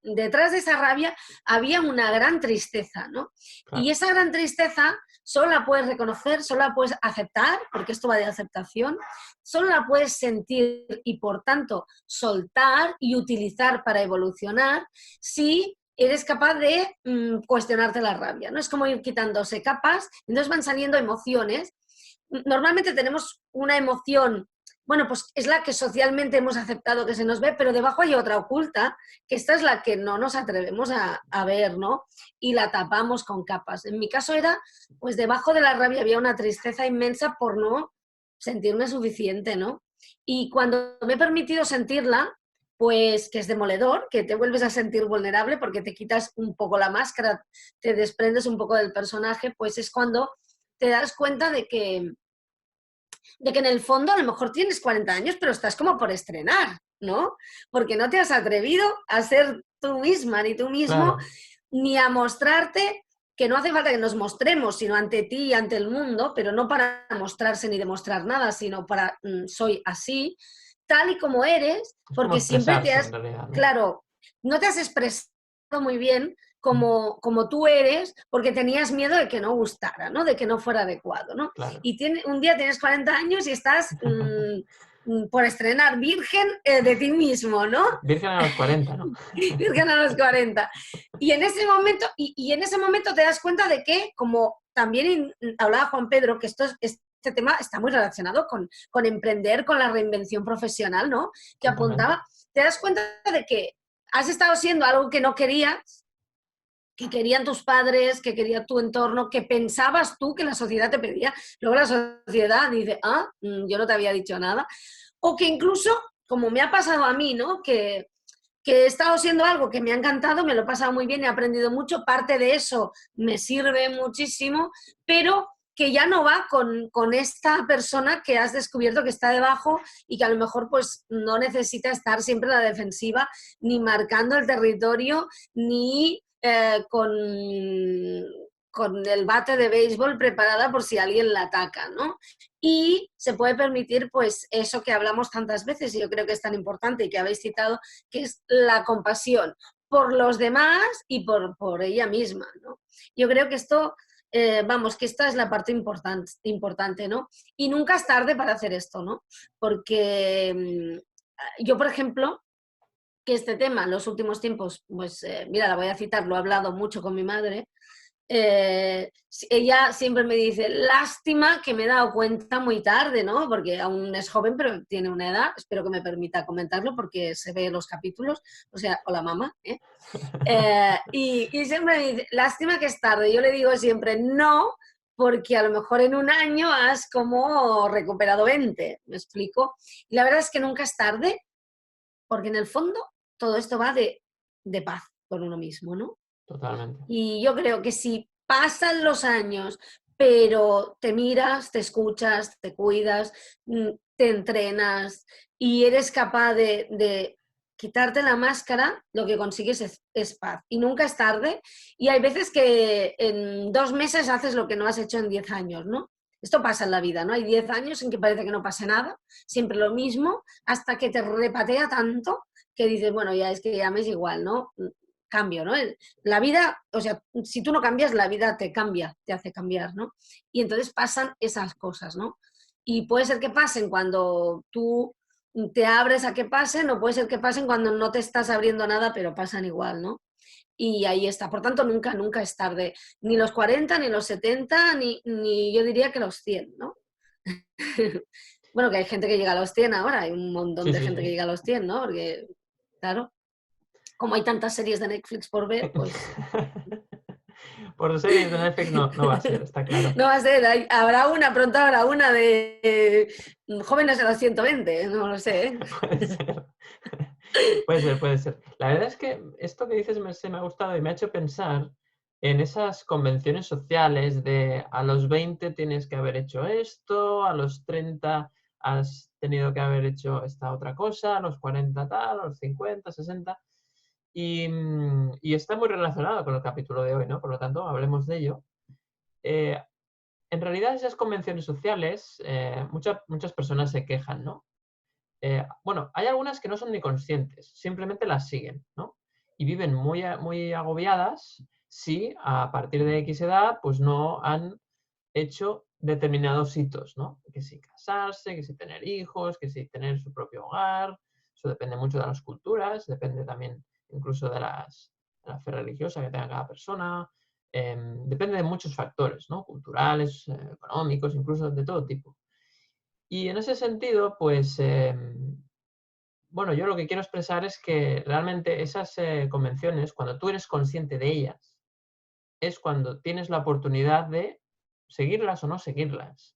detrás de esa rabia había una gran tristeza, ¿no? Claro. Y esa gran tristeza solo la puedes reconocer, solo la puedes aceptar, porque esto va de aceptación, solo la puedes sentir y por tanto soltar y utilizar para evolucionar si eres capaz de cuestionarte la rabia, ¿no? Es como ir quitándose capas, entonces van saliendo emociones. Normalmente tenemos una emoción, bueno, pues es la que socialmente hemos aceptado que se nos ve, pero debajo hay otra oculta, que esta es la que no nos atrevemos a ver, ¿no? Y la tapamos con capas. En mi caso era, pues debajo de la rabia había una tristeza inmensa por no sentirme suficiente, ¿no? Y cuando me he permitido sentirla, pues que es demoledor, que te vuelves a sentir vulnerable porque te quitas un poco la máscara, te desprendes un poco del personaje, pues es cuando te das cuenta de que en el fondo a lo mejor tienes 40 años, pero estás como por estrenar, ¿no? Porque no te has atrevido a ser tú misma, ni tú mismo, Claro. ni a mostrarte, que no hace falta que nos mostremos, sino ante ti y ante el mundo, pero no para mostrarse ni demostrar nada, sino para soy así, tal y como eres, Es como porque siempre te expresarse has, en realidad, ¿no? claro, no te has expresado muy bien como tú eres, porque tenías miedo de que no gustara, ¿no? De que no fuera adecuado, ¿no? Claro. Y un día tienes 40 años y estás por estrenar virgen de ti mismo, ¿no? Virgen a los 40, ¿no? Virgen a los 40. Y en ese momento, y en ese momento te das cuenta de que, como también hablaba Juan Pedro, que este tema está muy relacionado con emprender, con la reinvención profesional, ¿no? Que Totalmente. apuntaba, te das cuenta de que has estado siendo algo que no querías, que querían tus padres, que quería tu entorno, que pensabas tú que la sociedad te pedía. Luego la sociedad dice, yo no te había dicho nada. O que incluso, como me ha pasado a mí, ¿no? Que he estado siendo algo que me ha encantado, me lo he pasado muy bien, he aprendido mucho, parte de eso me sirve muchísimo, pero que ya no va con esta persona que has descubierto que está debajo y que a lo mejor pues no necesita estar siempre en la defensiva, ni marcando el territorio, ni con el bate de béisbol preparada por si alguien la ataca, ¿no? Y se puede permitir, pues, eso que hablamos tantas veces, y yo creo que es tan importante y que habéis citado, que es la compasión por los demás y por ella misma, ¿no? Yo creo que esto, vamos, que esta es la parte importante, ¿no? Y nunca es tarde para hacer esto, ¿no? Porque yo, por ejemplo, que este tema en los últimos tiempos, pues mira, la voy a citar, lo he hablado mucho con mi madre, ella siempre me dice, lástima que me he dado cuenta muy tarde, ¿no? Porque aún es joven, pero tiene una edad, espero que me permita comentarlo porque se ve en los capítulos, o sea, hola mamá, ¿eh? Y siempre me dice, lástima que es tarde, yo le digo siempre, no, porque a lo mejor en un año has como recuperado 20, ¿me explico? Y la verdad es que nunca es tarde, porque en el fondo todo esto va de paz con uno mismo, ¿no? Totalmente. Y yo creo que si pasan los años, pero te miras, te escuchas, te cuidas, te entrenas y eres capaz de quitarte la máscara, lo que consigues es paz. Y nunca es tarde. Y hay veces que en 2 meses haces lo que no has hecho en 10 años, ¿no? Esto pasa en la vida, ¿no? Hay 10 años en que parece que no pase nada, siempre lo mismo, hasta que te repatea tanto que dices, bueno, ya es que ya me es igual, ¿no? Cambio, ¿no? La vida, o sea, si tú no cambias, la vida te cambia, te hace cambiar, ¿no? Y entonces pasan esas cosas, ¿no? Y puede ser que pasen cuando tú te abres a que pasen, o puede ser que pasen cuando no te estás abriendo nada, pero pasan igual, ¿no? Y ahí está. Por tanto, nunca, nunca es tarde. Ni los 40, ni los 70, ni yo diría que los 100, ¿no? Bueno, que hay gente que llega a los 100 ahora, hay un montón Sí, de sí, gente que sí. llega a los 100, ¿no? Porque, claro, como hay tantas series de Netflix por ver, pues Por series de Netflix no va a ser, está claro. no va a ser, pronto habrá una de jóvenes de los 120, no lo sé, ¿eh? Puede ser. Puede ser, puede ser. La verdad es que esto que dices me ha gustado y me ha hecho pensar en esas convenciones sociales de a los 20 tienes que haber hecho esto, a los 30 has tenido que haber hecho esta otra cosa, a los 40 tal, a los 50, 60. Y está muy relacionado con el capítulo de hoy, ¿no? Por lo tanto, hablemos de ello. Eh, en realidad, esas convenciones sociales, muchas personas se quejan, ¿no? Bueno, hay algunas que no son ni conscientes, simplemente las siguen, ¿no? Y viven muy agobiadas si a partir de X edad pues no han hecho determinados hitos, ¿no? Que si casarse, que si tener hijos, que si tener su propio hogar. Eso depende mucho de las culturas, depende también incluso de la fe religiosa que tenga cada persona. Depende de muchos factores, ¿no? Culturales, económicos, incluso de todo tipo. Y en ese sentido, pues bueno, yo lo que quiero expresar es que realmente esas convenciones, cuando tú eres consciente de ellas, es cuando tienes la oportunidad de seguirlas o no seguirlas.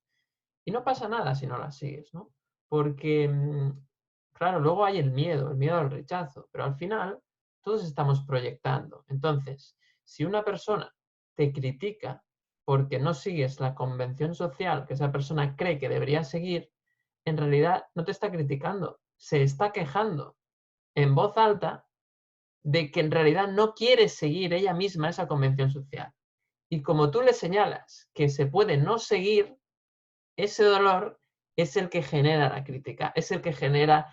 Y no pasa nada si no las sigues, ¿no? Porque, claro, luego hay el miedo al rechazo, pero al final todos estamos proyectando. Entonces, si una persona te critica porque no sigues la convención social que esa persona cree que debería seguir, en realidad no te está criticando, se está quejando en voz alta de que en realidad no quiere seguir ella misma esa convención social. Y como tú le señalas que se puede no seguir, ese dolor es el que genera la crítica, es el que genera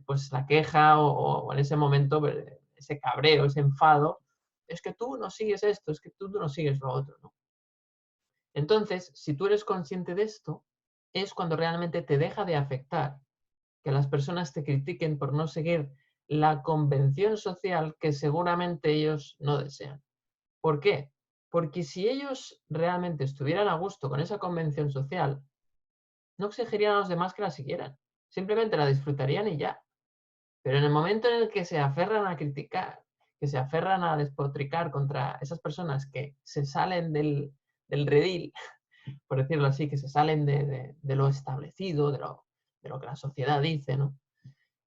pues la queja o en ese momento ese cabreo, ese enfado. Es que tú no sigues esto, es que tú no sigues lo otro, ¿no? Entonces, si tú eres consciente de esto, es cuando realmente te deja de afectar que las personas te critiquen por no seguir la convención social que seguramente ellos no desean. ¿Por qué? Porque si ellos realmente estuvieran a gusto con esa convención social, no exigirían a los demás que la siguieran. Simplemente la disfrutarían y ya. Pero en el momento en el que se aferran a criticar, que se aferran a despotricar contra esas personas que se salen del redil, por decirlo así, que se salen de lo establecido, de lo que la sociedad dice, ¿no?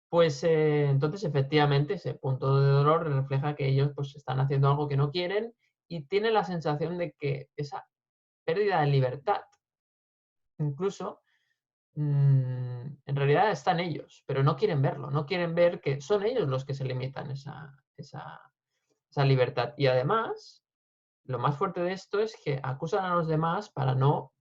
Pues entonces efectivamente ese punto de dolor refleja que ellos pues están haciendo algo que no quieren y tienen la sensación de que esa pérdida de libertad incluso en realidad están ellos, pero no quieren verlo, no quieren ver que son ellos los que se limitan esa libertad. Y además, lo más fuerte de esto es que acusan a los demás para no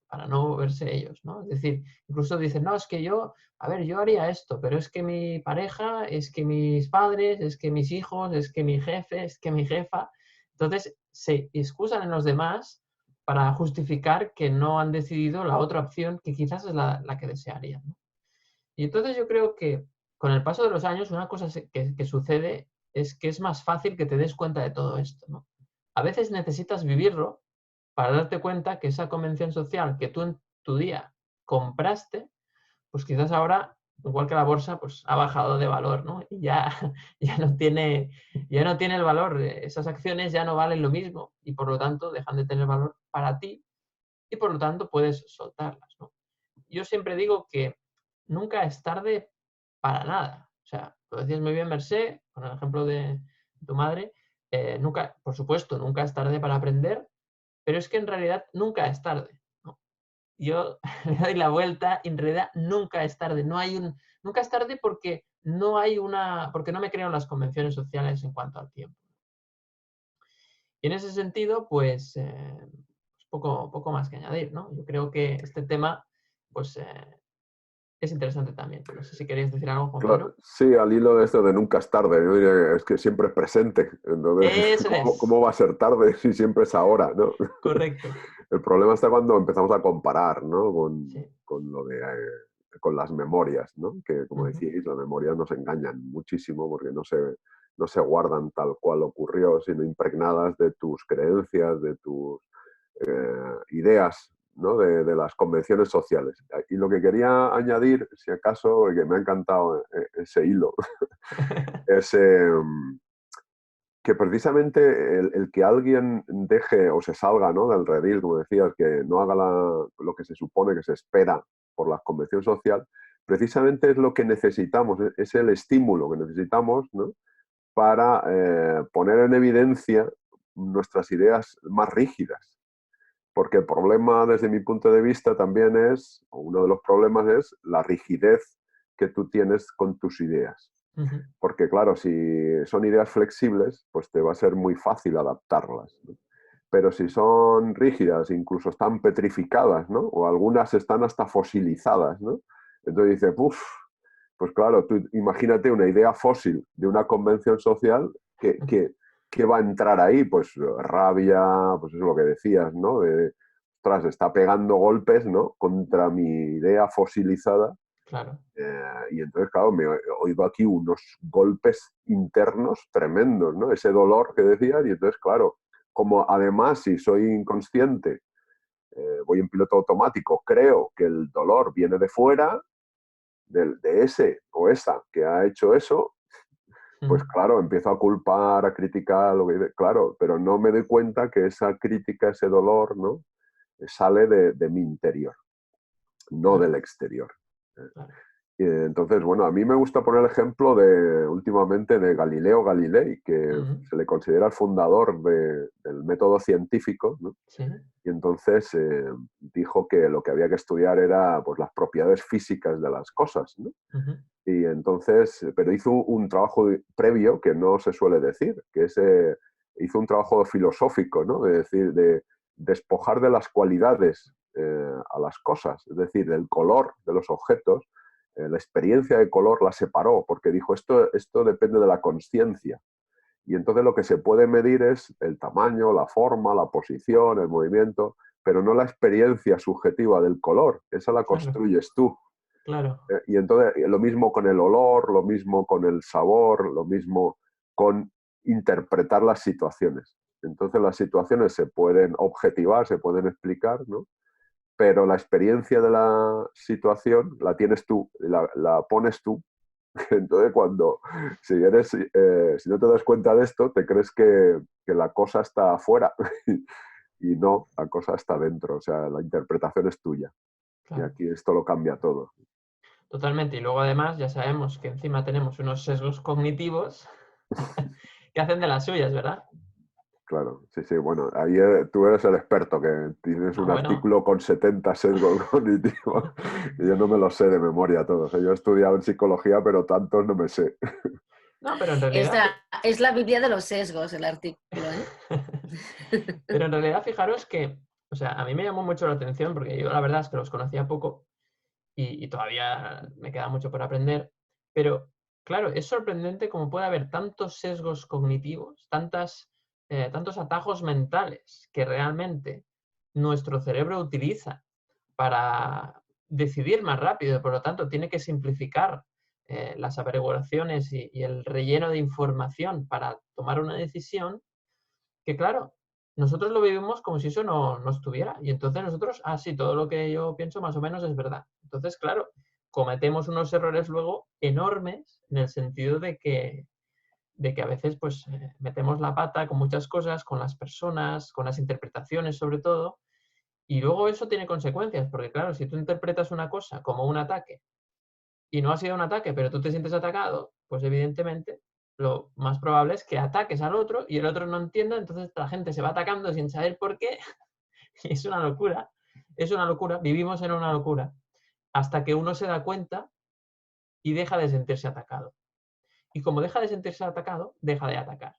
verse ellos, ¿no? Es decir, incluso dicen, no, es que yo, a ver, yo haría esto, pero es que mi pareja, es que mis padres, es que mis hijos, es que mi jefe, es que mi jefa. Entonces, se excusan en los demás para justificar que no han decidido la otra opción que quizás es la que desearían, ¿no? Y entonces yo creo que con el paso de los años una cosa que sucede es que es más fácil que te des cuenta de todo esto, ¿no? A veces necesitas vivirlo para darte cuenta que esa convención social que tú en tu día compraste, pues quizás ahora, igual que la bolsa, pues ha bajado de valor, ¿no? Y ya, ya no tiene el valor. Esas acciones ya no valen lo mismo y por lo tanto dejan de tener valor para ti y por lo tanto puedes soltarlas, ¿no? Yo siempre digo que nunca es tarde para nada. O sea, lo decías muy bien, Mercé, con el ejemplo de tu madre, nunca, por supuesto, nunca es tarde para aprender, pero es que en realidad nunca es tarde, ¿no? Yo le doy la vuelta, en realidad nunca es tarde. Nunca es tarde porque porque no me creo en las convenciones sociales en cuanto al tiempo. Y en ese sentido, pues, poco más que añadir, ¿no? Yo creo que este tema, pues, es interesante también. No sé si queréis decir algo, Juan Claro, Pedro. sí, al hilo de esto de nunca es tarde, yo diría que es que siempre es presente. Entonces, Eso es, ¿cómo va a ser tarde si siempre es ahora, ¿no? correcto. El problema está cuando empezamos a comparar, ¿no? Sí. Con lo de, con las memorias, ¿no? Que, como Ujú, decíais, las memorias nos engañan muchísimo porque no se guardan tal cual ocurrió, sino impregnadas de tus creencias, de tus ideas ¿no? de las convenciones sociales. Y lo que quería añadir, si acaso, que me ha encantado ese hilo, es que precisamente el que alguien deje o se salga, ¿no? del redil, como decías, que no haga lo que se supone que se espera por la convención social, precisamente es lo que necesitamos, es el estímulo que necesitamos, ¿no? para poner en evidencia nuestras ideas más rígidas. Porque el problema, desde mi punto de vista, también es, o uno de los problemas es, la rigidez que tú tienes con tus ideas. Porque, claro, si son ideas flexibles, pues te va a ser muy fácil adaptarlas, ¿no? Pero si son rígidas, incluso están petrificadas, ¿no? O algunas están hasta fosilizadas, ¿no? Entonces dices, uff, pues claro, tú imagínate una idea fósil de una convención social que va a entrar ahí, pues rabia, pues eso es lo que decías, ¿no? Ostras, está pegando golpes, ¿no? Contra mi idea fosilizada. Claro. Y entonces, claro, me oigo aquí unos golpes internos tremendos, ¿no? Ese dolor que decías, y entonces, claro, como además, si soy inconsciente, voy en piloto automático, creo que el dolor viene de fuera, de ese o esa que ha hecho eso, pues claro, empiezo a culpar, a criticar, claro, pero no me doy cuenta que esa crítica, ese dolor, ¿no? sale de mi interior, no del exterior. Y entonces, bueno, a mí me gusta poner el ejemplo últimamente de Galileo Galilei, que se le considera el fundador del método científico, ¿no? Sí. Y entonces dijo que lo que había que estudiar era pues, las propiedades físicas de las cosas, ¿no? Y entonces, pero hizo un trabajo previo que no se suele decir, que hizo un trabajo filosófico, ¿no? De decir, de despojar de las cualidades a las cosas, es decir, del color de los objetos. La experiencia de color la separó, porque dijo, esto depende de la consciencia. Y entonces lo que se puede medir es el tamaño, la forma, la posición, el movimiento, pero no la experiencia subjetiva del color. Esa la construyes tú. Claro. Y entonces lo mismo con el olor, lo mismo con el sabor, lo mismo con interpretar las situaciones. Entonces las situaciones se pueden objetivar, se pueden explicar, ¿no? Pero la experiencia de la situación la tienes tú, la pones tú. Entonces si no te das cuenta de esto, te crees que la cosa está afuera y no, la cosa está dentro, o sea, la interpretación es tuya. Claro. Y aquí esto lo cambia todo. Totalmente. Y luego además ya sabemos que encima tenemos unos sesgos cognitivos que hacen de las suyas, ¿verdad? Claro, sí, bueno, ahí tú eres el experto, que tienes un bueno. artículo con 70 sesgos cognitivos y yo no me los sé de memoria todos. Yo he estudiado en psicología, pero tantos no me sé. No, pero en realidad... Es la Biblia de los sesgos el artículo, ¿eh? Pero en realidad fijaros que, o sea, a mí me llamó mucho la atención porque yo la verdad es que los conocía poco y todavía me queda mucho por aprender, pero claro, es sorprendente cómo puede haber tantos sesgos cognitivos, tantos atajos mentales que realmente nuestro cerebro utiliza para decidir más rápido y por lo tanto tiene que simplificar las averiguaciones y el relleno de información para tomar una decisión, que claro, nosotros lo vivimos como si eso no estuviera. Y entonces nosotros, sí, todo lo que yo pienso más o menos es verdad. Entonces, claro, cometemos unos errores luego enormes en el sentido de que a veces pues metemos la pata con muchas cosas, con las personas, con las interpretaciones sobre todo, y luego eso tiene consecuencias, porque claro, si tú interpretas una cosa como un ataque y no ha sido un ataque, pero tú te sientes atacado, pues evidentemente lo más probable es que ataques al otro y el otro no entienda, entonces la gente se va atacando sin saber por qué. Y es una locura, vivimos en una locura, hasta que uno se da cuenta y deja de sentirse atacado. Y como deja de sentirse atacado, deja de atacar.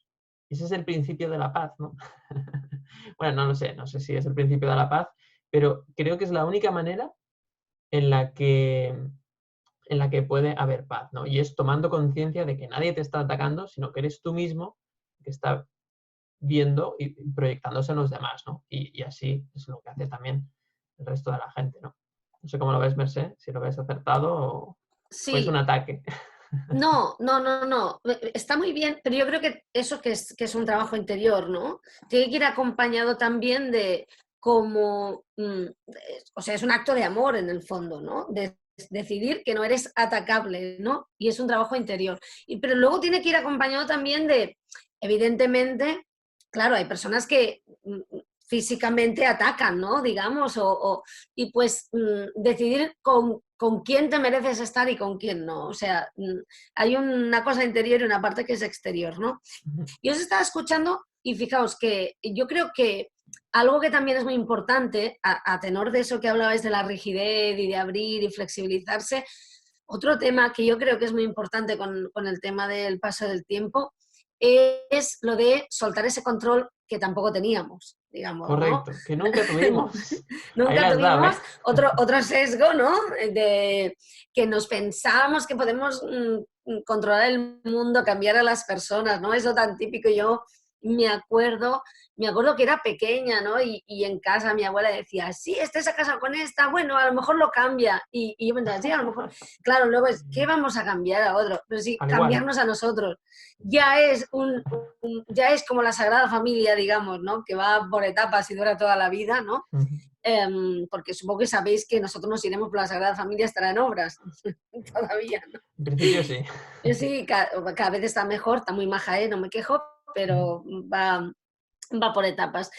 Ese es el principio de la paz, ¿no? Bueno, no sé si es el principio de la paz, pero creo que es la única manera en la que puede haber paz, ¿no? Y es tomando conciencia de que nadie te está atacando, sino que eres tú mismo que está viendo y proyectándose en los demás, ¿no? Y así es lo que hace también el resto de la gente, ¿no? No sé cómo lo ves, Mercé, si lo ves acertado o es un ataque. No. Está muy bien, pero yo creo que eso que es un trabajo interior, ¿no? Tiene que ir acompañado también de como, o sea, es un acto de amor en el fondo, ¿no? Decidir que no eres atacable, ¿no? Y es un trabajo interior. Pero luego tiene que ir acompañado también de, evidentemente, claro, hay personas que físicamente atacan, ¿no? Digamos, y pues decidir con quién te mereces estar y con quién no. O sea, hay una cosa interior y una parte que es exterior, ¿no? Yo os estaba escuchando y fijaos que yo creo que algo que también es muy importante, a tenor de eso que hablabais de la rigidez y de abrir y flexibilizarse, otro tema que yo creo que es muy importante con el tema del paso del tiempo es lo de soltar ese control que tampoco teníamos, digamos, ¿no? Correcto, que nunca tuvimos. Ahí Nunca las has dado, ¿eh? tuvimos otro sesgo, ¿no? De que nos pensábamos que podemos controlar el mundo, cambiar a las personas, ¿no? Eso tan típico. Yo me acuerdo que era pequeña, ¿no? Y en casa mi abuela decía, sí, este se ha casado con esta, bueno, a lo mejor lo cambia. Y yo pensaba, sí, a lo mejor, claro, luego es, ¿qué vamos a cambiar a otro? Pero sí, Al igual. cambiarnos a nosotros. Ya es, ya es como la Sagrada Familia, digamos, ¿no? Que va por etapas y dura toda la vida, ¿no? Porque supongo que sabéis que nosotros nos iremos por la Sagrada Familia, estará en obras todavía, ¿no? En principio sí. Sí, cada vez está mejor, está muy maja, no me quejo, pero va por etapas.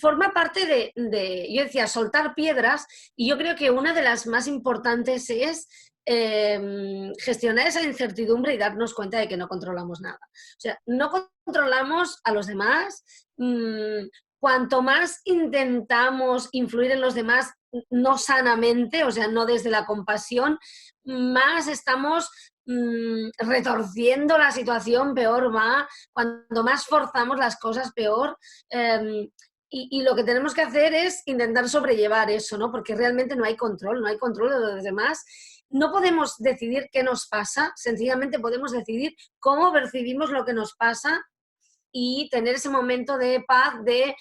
Forma parte yo decía, soltar piedras, y yo creo que una de las más importantes es gestionar esa incertidumbre y darnos cuenta de que no controlamos nada. O sea, no controlamos a los demás. Cuanto más intentamos influir en los demás no sanamente, o sea, no desde la compasión, más estamos retorciendo la situación, peor va. Cuanto más forzamos las cosas, peor. Y lo que tenemos que hacer es intentar sobrellevar eso, ¿no? Porque realmente no hay control de los demás. No podemos decidir qué nos pasa, sencillamente podemos decidir cómo percibimos lo que nos pasa y tener ese momento de paz, de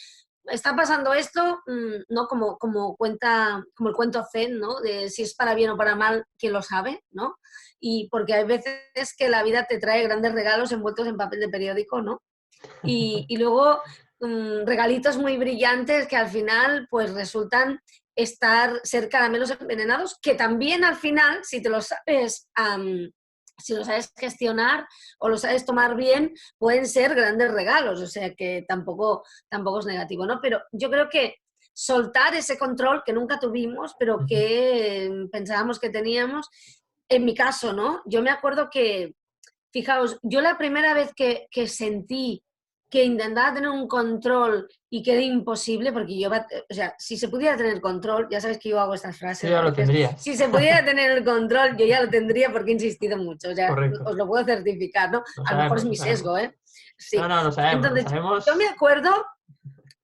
está pasando esto, ¿no? Como el cuento Zen, ¿no? De si es para bien o para mal, quién lo sabe, ¿no? Y porque hay veces que la vida te trae grandes regalos envueltos en papel de periódico, ¿no? Y luego regalitos muy brillantes que al final pues resultan ser caramelos envenenados, que también al final, si te lo sabes, si lo sabes gestionar o lo sabes tomar bien, pueden ser grandes regalos, o sea que tampoco es negativo, ¿no? Pero yo creo que soltar ese control que nunca tuvimos, pero que pensábamos que teníamos, en mi caso, ¿no? Yo me acuerdo que, fijaos, yo la primera vez que sentí que intentaba tener un control y que era imposible, porque yo, o sea, si se pudiera tener control, ya sabes que yo hago estas frases, Tú ya a lo veces, tendrías. si se pudiera tener el control, yo ya lo tendría porque he insistido mucho, o sea, Correcto. os lo puedo certificar, ¿no? Lo A lo mejor es sabemos, lo mi sesgo, sabemos. ¿eh? Sí. No, lo sabemos, lo Entonces, sabemos. yo me acuerdo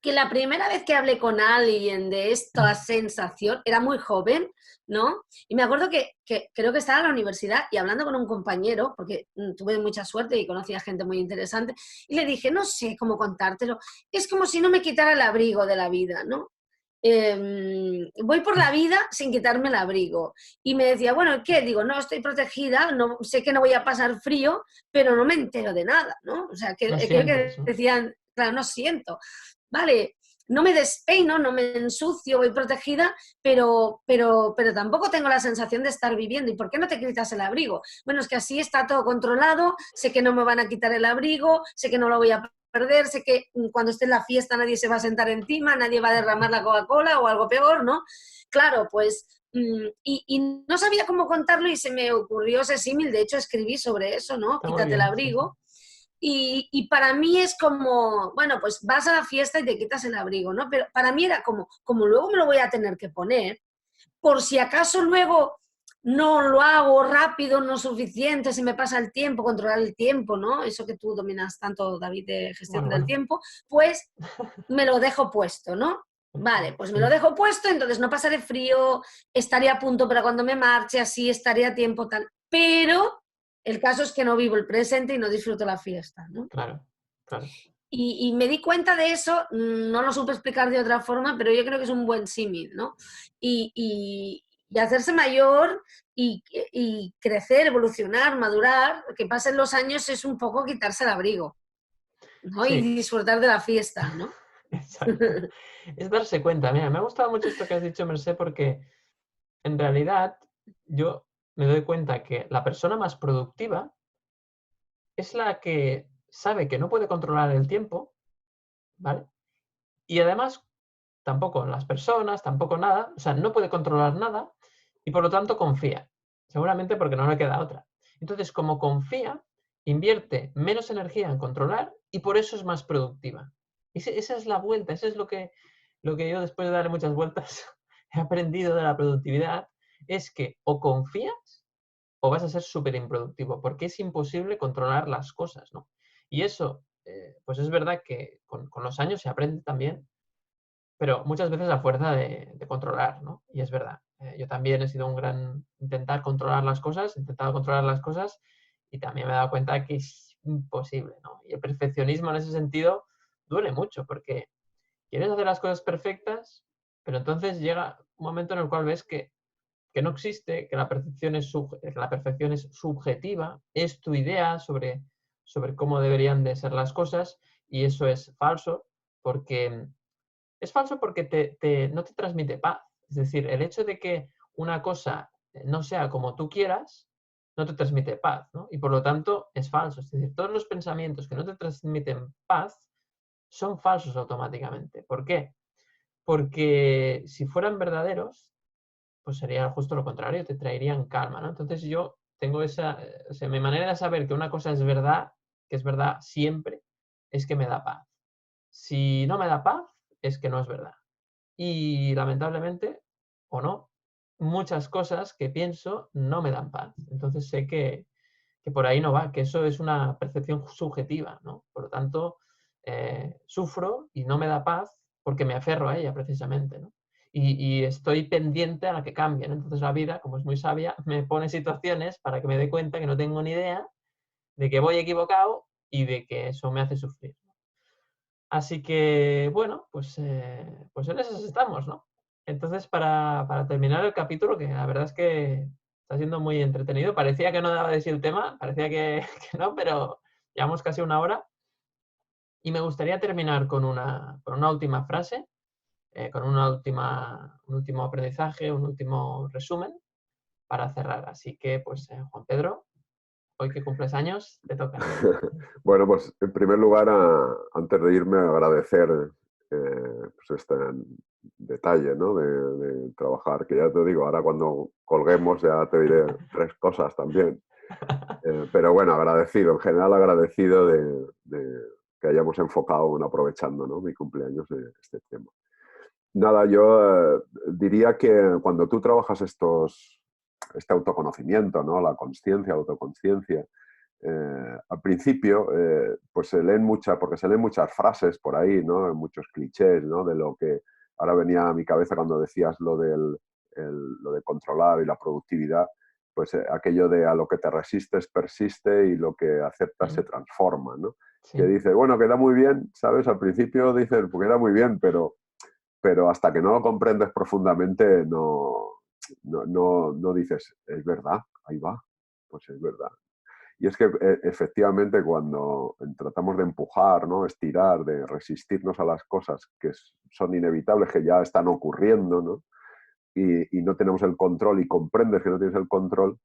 que la primera vez que hablé con alguien de esta sensación, era muy joven, ¿no? Y me acuerdo que creo que estaba en la universidad y hablando con un compañero, porque tuve mucha suerte y conocí a gente muy interesante, y le dije, no sé cómo contártelo, es como si no me quitara el abrigo de la vida, ¿no? Voy por la vida sin quitarme el abrigo. Y me decía, bueno, ¿qué? Digo, no, estoy protegida, no, sé que no voy a pasar frío, pero no me entero de nada, ¿no? O sea, No creo sientes, que ¿no? decían, claro, no siento. Vale, no me despeino, no me ensucio, voy protegida, pero tampoco tengo la sensación de estar viviendo. ¿Y por qué no te quitas el abrigo? Bueno, es que así está todo controlado, sé que no me van a quitar el abrigo, sé que no lo voy a perder, sé que cuando esté en la fiesta nadie se va a sentar encima, nadie va a derramar la Coca-Cola o algo peor, ¿no? Claro, pues, y no sabía cómo contarlo y se me ocurrió ese símil, de hecho escribí sobre eso, ¿no? Está muy Quítate el bien, sí, sí. abrigo. Y para mí es como, bueno, pues vas a la fiesta y te quitas el abrigo, ¿no? Pero para mí era como luego me lo voy a tener que poner, por si acaso luego no lo hago rápido, no suficiente, se me pasa el tiempo, controlar el tiempo, ¿no? Eso que tú dominas tanto, David, de gestión del Bueno. tiempo, pues me lo dejo puesto, ¿no? Vale, pues me Sí. lo dejo puesto, entonces no pasaré frío, estaré a punto para cuando me marche, así estaré a tiempo, tal. Pero el caso es que no vivo el presente y no disfruto la fiesta, ¿no? Claro, claro. Y me di cuenta de eso, no lo supe explicar de otra forma, pero yo creo que es un buen símil, ¿no? Y hacerse mayor y crecer, evolucionar, madurar, que pasen los años es un poco quitarse el abrigo, ¿no? Y Sí. disfrutar de la fiesta, ¿no? Exacto. Es darse cuenta. Mira, me ha gustado mucho esto que has dicho, Mercé, porque en realidad yo me doy cuenta que la persona más productiva es la que sabe que no puede controlar el tiempo, ¿vale? Y además, tampoco las personas, tampoco nada, o sea, no puede controlar nada y por lo tanto confía, seguramente porque no le queda otra. Entonces, como confía, invierte menos energía en controlar y por eso es más productiva. Esa es la vuelta, eso es lo que yo después de darle muchas vueltas he aprendido de la productividad, es que o confías o vas a ser súper improductivo, porque es imposible controlar las cosas, ¿no? Y eso, pues es verdad que con los años se aprende también, pero muchas veces a fuerza de controlar, ¿no? Y es verdad. Yo también he sido un gran intentar controlar las cosas, he intentado controlar las cosas y también me he dado cuenta que es imposible, ¿no? Y el perfeccionismo en ese sentido duele mucho porque quieres hacer las cosas perfectas, pero entonces llega un momento en el cual ves que no existe, que que la perfección es subjetiva, es tu idea sobre cómo deberían de ser las cosas y eso es falso porque no te transmite paz. Es decir, el hecho de que una cosa no sea como tú quieras, no te transmite paz, ¿no? Y por lo tanto es falso. Es decir, todos los pensamientos que no te transmiten paz son falsos automáticamente. ¿Por qué? Porque si fueran verdaderos, pues sería justo lo contrario, te traerían calma, ¿no? Entonces yo tengo o sea, mi manera de saber que una cosa es verdad, que es verdad siempre, es que me da paz. Si no me da paz, es que no es verdad. Y lamentablemente, o no, muchas cosas que pienso no me dan paz. Entonces sé que por ahí no va, que eso es una percepción subjetiva, ¿no? Por lo tanto, sufro y no me da paz porque me aferro a ella precisamente, ¿no? Y estoy pendiente a la que cambien. Entonces la vida, como es muy sabia, me pone situaciones para que me dé cuenta que no tengo ni idea de que voy equivocado y de que eso me hace sufrir. Así que, bueno, pues en esas estamos, ¿no? Entonces, para terminar el capítulo, que la verdad es que está siendo muy entretenido, parecía que no daba de sí el tema, parecía que, que no, pero llevamos casi una hora y me gustaría terminar con una última frase, con un último aprendizaje, un último resumen para cerrar. Así que, pues, Juan Pedro, hoy que cumples años, te toca. Bueno, pues en primer lugar, antes de irme, agradecer pues este detalle, ¿no? De trabajar, que ya te digo, ahora cuando colguemos ya te diré tres cosas también. Pero bueno, agradecido, en general agradecido de que hayamos enfocado en aprovechando, ¿no? Mi cumpleaños de este tema. Nada, yo diría que cuando tú trabajas este autoconocimiento, ¿no? La consciencia, autoconciencia, al principio, pues porque se leen muchas frases por ahí, ¿no? Muchos clichés, ¿no? De lo que ahora venía a mi cabeza cuando decías lo de controlar y la productividad, pues aquello de a lo que te resistes persiste y lo que aceptas se transforma, ¿no? Que Sí, dices, bueno, queda muy bien, ¿sabes? Al principio dices, pues queda muy bien, pero hasta que no lo comprendes profundamente no dices, es verdad, ahí va, pues es verdad. Y es que efectivamente cuando tratamos de empujar, ¿no? Estirar, de resistirnos a las cosas que son inevitables, que ya están ocurriendo, ¿no? Y no tenemos el control y comprendes que no tienes el control,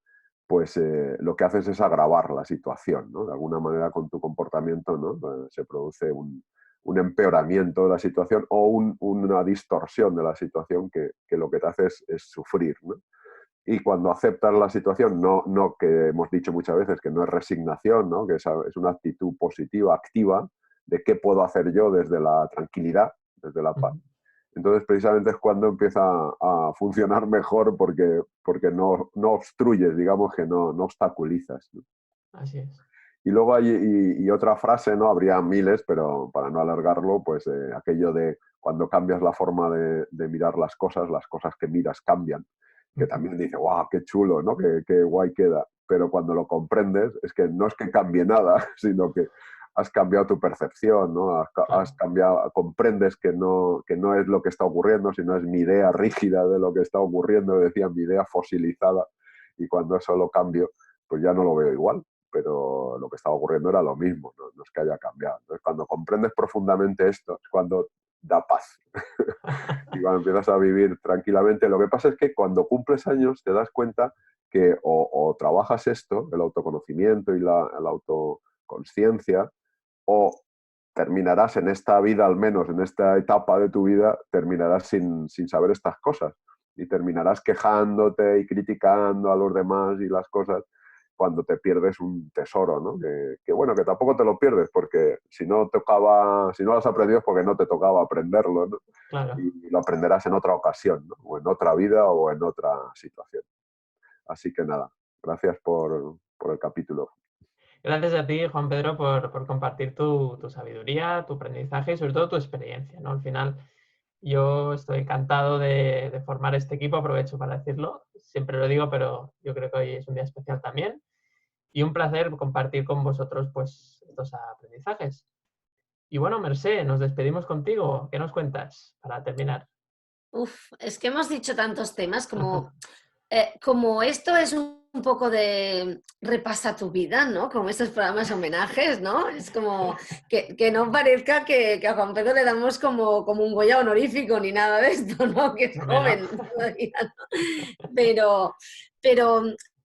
pues lo que haces es agravar la situación, ¿no? De alguna manera con tu comportamiento, ¿no? Se produce un empeoramiento de la situación o una distorsión de la situación que lo que te hace es sufrir, ¿no? Y cuando aceptas la situación, no que hemos dicho muchas veces que no es resignación, ¿no? Que es una actitud positiva, activa, de qué puedo hacer yo desde la tranquilidad, desde la paz. ujú, Entonces, precisamente es cuando empieza a funcionar mejor porque no obstruyes, digamos que no obstaculizas, ¿no? así es. Y luego hay otra frase, ¿no? Habría miles, pero para no alargarlo, pues aquello de cuando cambias la forma de mirar las cosas que miras cambian, que Ujú, también dice, guau, qué chulo, ¿no? Qué guay queda. Pero cuando lo comprendes, es que no es que cambie nada, sino que has cambiado tu percepción, ¿no? Has claro, cambiado, comprendes que no es lo que está ocurriendo, sino es mi idea rígida de lo que está ocurriendo, decía, mi idea fosilizada, y cuando eso lo cambio, pues ya no lo veo igual, pero lo que estaba ocurriendo era lo mismo, no es que haya cambiado. Entonces, cuando comprendes profundamente esto, es cuando da paz. Y cuando empiezas a vivir tranquilamente, lo que pasa es que cuando cumples años te das cuenta que o trabajas esto, el autoconocimiento y la autoconsciencia, o terminarás en esta vida, al menos en esta etapa de tu vida, terminarás sin saber estas cosas y terminarás quejándote y criticando a los demás y las cosas cuando te pierdes un tesoro, ¿no? Que bueno, que tampoco te lo pierdes porque si no lo has aprendido es porque no te tocaba aprenderlo, ¿no? Claro. Y lo aprenderás en otra ocasión, ¿no? O en otra vida o en otra situación. Así que nada, gracias por el capítulo. Gracias a ti, Juan Pedro, por compartir tu sabiduría, tu aprendizaje y sobre todo tu experiencia, ¿no? Al final, yo estoy encantado de formar este equipo, aprovecho para decirlo, siempre lo digo, pero yo creo que hoy es un día especial también y un placer compartir con vosotros pues estos aprendizajes. Y bueno, Mercé, nos despedimos contigo. ¿Qué nos cuentas para terminar? Es que hemos dicho tantos temas como esto es un poco de repasa tu vida, ¿no? Como estos programas homenajes, ¿no? Es como que no parezca que a Juan Pedro le damos como un Goya honorífico ni nada de esto, ¿no? Que es joven todavía, ¿no? Pero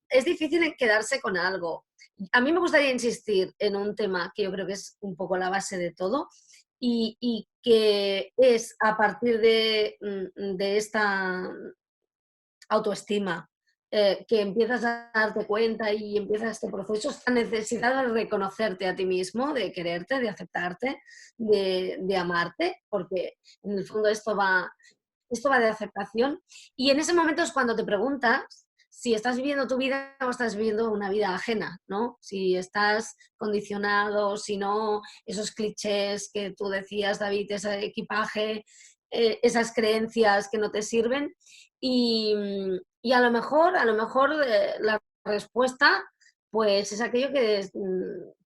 es difícil quedarse con algo. A mí me gustaría insistir en un tema que yo creo que es un poco la base de todo y que es a partir de esta autoestima, que empiezas a darte cuenta y empieza este proceso, esta necesidad de reconocerte a ti mismo, de quererte, de aceptarte, de amarte, porque en el fondo esto va de aceptación. Y en ese momento es cuando te preguntas si estás viviendo tu vida o estás viviendo una vida ajena, ¿no? Si estás condicionado, si no, esos clichés que tú decías, David, ese equipaje, esas creencias que no te sirven. Y a lo mejor la respuesta pues es aquello que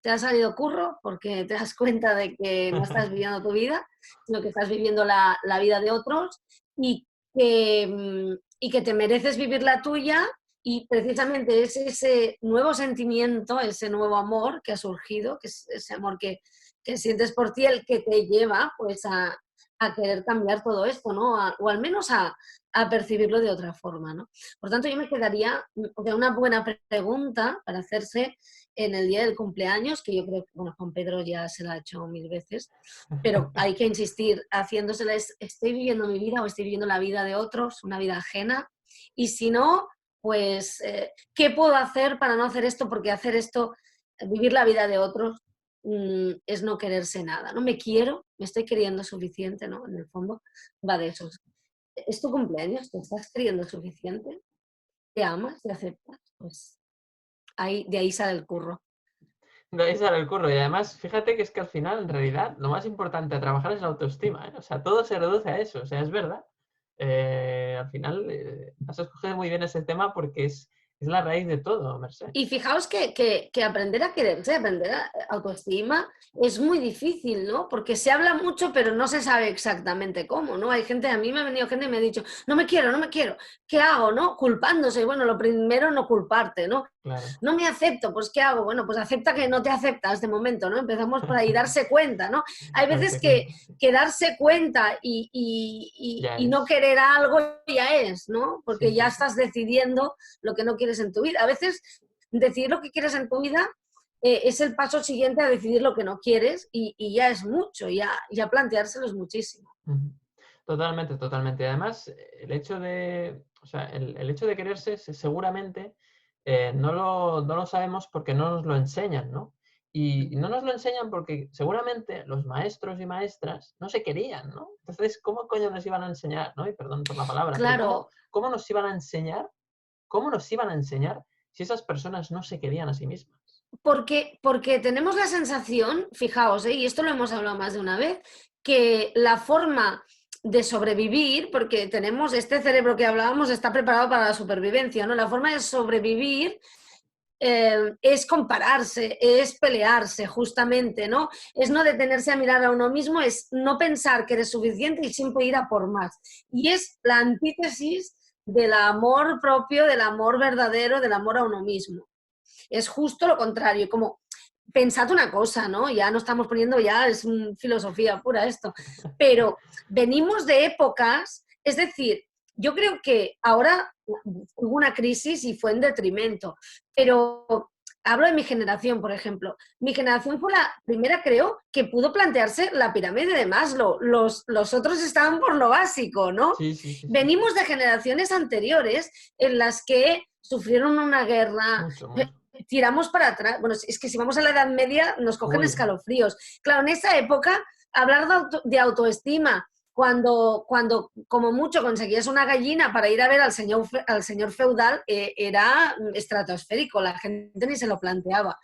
te ha salido curro porque te das cuenta de que no estás viviendo tu vida, sino que estás viviendo la vida de otros y que te mereces vivir la tuya y precisamente es ese nuevo sentimiento, ese nuevo amor que ha surgido, que es ese amor que sientes por ti el que te lleva pues a querer cambiar todo esto, ¿no? O al menos a percibirlo de otra forma, ¿no? Por tanto, yo me quedaría de una buena pregunta para hacerse en el día del cumpleaños, que yo creo que, bueno, Juan Pedro ya se la ha hecho 1000 veces, pero hay que insistir haciéndosela, ¿estoy viviendo mi vida o estoy viviendo la vida de otros, una vida ajena? Y si no, pues, ¿qué puedo hacer para no hacer esto? Porque hacer esto, vivir la vida de otros, es no quererse nada. No me quiero, me estoy queriendo suficiente, ¿no? En el fondo va de eso. Es tu cumpleaños, ¿te estás queriendo suficiente? ¿Te amas? ¿Te aceptas? Pues de ahí sale el curro. De ahí sale el curro. Y además, fíjate que es que al final, en realidad, lo más importante a trabajar es la autoestima, ¿eh? O sea, todo se reduce a eso. O sea, es verdad. Al final, has escogido muy bien ese tema porque es la raíz de todo, Merced. Y fijaos que aprender a quererse, aprender a autoestima, es muy difícil, ¿no? Porque se habla mucho, pero no se sabe exactamente cómo, ¿no? Hay gente, a mí me ha venido gente y me ha dicho, no me quiero, ¿qué hago, no? Culpándose. Bueno, lo primero, no culparte, ¿no? Claro. No me acepto, pues ¿qué hago? Bueno, pues acepta que no te aceptas de momento, ¿no? Empezamos por ahí, darse cuenta, ¿no? Hay veces que darse cuenta y no querer algo ya es, ¿no? Porque ya estás decidiendo lo que no quieres en tu vida. A veces decidir lo que quieres en tu vida es el paso siguiente a decidir lo que no quieres y ya es mucho, ya planteárselo es muchísimo. Totalmente, totalmente. Además, el hecho de, o sea, el hecho de quererse seguramente no lo sabemos porque no nos lo enseñan, ¿no? Y no nos lo enseñan porque seguramente los maestros y maestras no se querían, ¿no? Entonces, ¿cómo coño nos iban a enseñar, ¿no? Y perdón por la palabra, claro. pero ¿cómo nos iban a enseñar? ¿Cómo nos iban a enseñar si esas personas no se querían a sí mismas? Porque tenemos la sensación, fijaos, y esto lo hemos hablado más de una vez, que la forma de sobrevivir, porque tenemos este cerebro que hablábamos, está preparado para la supervivencia, ¿no? La forma de sobrevivir es compararse, es pelearse, justamente, ¿no? Es no detenerse a mirar a uno mismo, es no pensar que eres suficiente y siempre ir a por más. Y es la antítesis del amor propio, del amor verdadero, del amor a uno mismo. Es justo lo contrario, como pensad una cosa, ¿no? Ya no estamos poniendo, ya es filosofía pura esto, pero venimos de épocas, es decir, yo creo que ahora hubo una crisis y fue en detrimento, pero hablo de mi generación, por ejemplo. Mi generación fue la primera, creo, que pudo plantearse la pirámide de Maslow. Los otros estaban por lo básico, ¿no? Sí, sí, sí, sí. Venimos de generaciones anteriores en las que sufrieron una guerra, Mucho, mucho. tiramos para atrás. Bueno, es que si vamos a la Edad Media nos cogen Uy, escalofríos. Claro, en esa época, hablar de autoestima, cuando como mucho conseguías una gallina para ir a ver al señor feudal, era estratosférico, la gente ni se lo planteaba.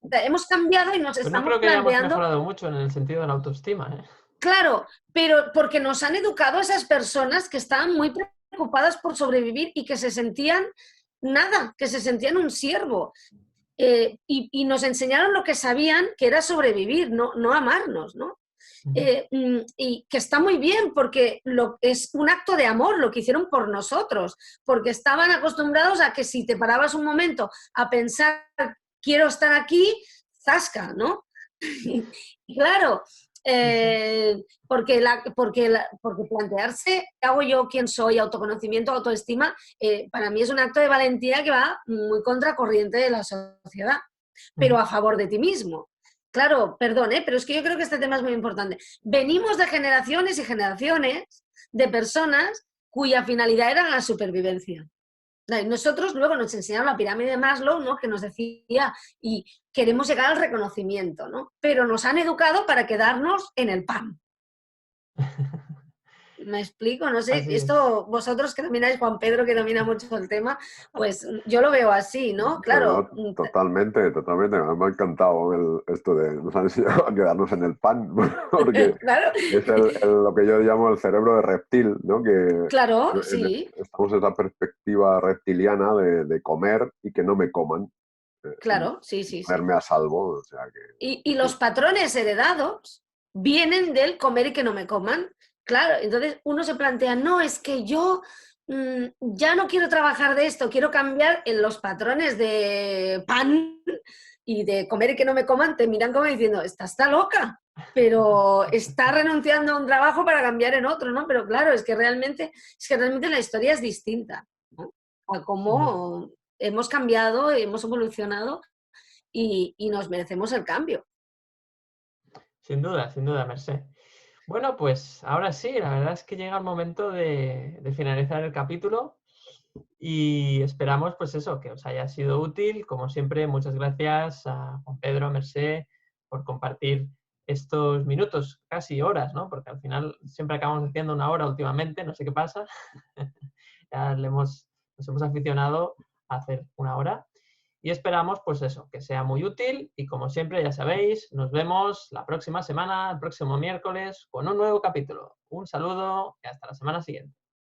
O sea, hemos cambiado y nos pues no estamos creo que hayamos planteando, mejorado mucho en el sentido de la autoestima, ¿eh? claro, pero porque nos han educado esas personas que estaban muy preocupadas por sobrevivir y que se sentían nada, que se sentían un siervo. Y nos enseñaron lo que sabían, que era sobrevivir, no amarnos, ¿no? Y que está muy bien porque es un acto de amor lo que hicieron por nosotros, porque estaban acostumbrados a que si te parabas un momento a pensar, quiero estar aquí, zasca, ¿no? Y claro, Sí, sí. porque plantearse, ¿qué hago yo, quién soy, autoconocimiento, autoestima? Para mí es un acto de valentía que va muy contracorriente de la sociedad, pero a favor de ti mismo. Claro, perdón, pero es que yo creo que este tema es muy importante. Venimos de generaciones y generaciones de personas cuya finalidad era la supervivencia. Nosotros luego nos enseñaron la pirámide de Maslow, ¿no? Que nos decía, y queremos llegar al reconocimiento, ¿no? Pero nos han educado para quedarnos en el pan. ¿Me explico? No sé, Así es. esto vosotros que domináis, Juan Pedro, que domina mucho el tema, pues yo lo veo así, ¿no? No, Claro, totalmente, totalmente. Me ha encantado esto de nos han enseñado a quedarnos en el pan, porque claro, es lo que yo llamo el cerebro de reptil, ¿no? Que claro, sí, estamos en esa perspectiva reptiliana de comer y que no me coman, claro, sí, y sí, sí. ponerme a salvo. O sea Y los patrones heredados vienen del comer y que no me coman. Claro, entonces uno se plantea, no, es que yo ya no quiero trabajar de esto, quiero cambiar en los patrones de pan y de comer y que no me coman, te miran como diciendo, esta está loca, pero está renunciando a un trabajo para cambiar en otro, ¿no? Pero claro, es que realmente la historia es distinta, ¿no? A Ujú. cómo hemos cambiado, hemos evolucionado y nos merecemos el cambio. Sin duda, Mercé. Bueno, pues ahora sí, la verdad es que llega el momento de finalizar el capítulo y esperamos, pues eso, que os haya sido útil. Como siempre, muchas gracias a Juan Pedro, a Mercé, por compartir estos minutos, casi horas, ¿no? Porque al final siempre acabamos haciendo una hora últimamente, no sé qué pasa. Ya nos hemos aficionado a hacer una hora. Y esperamos, pues eso, que sea muy útil y como siempre, ya sabéis, nos vemos la próxima semana, el próximo miércoles, con un nuevo capítulo. Un saludo y hasta la semana siguiente.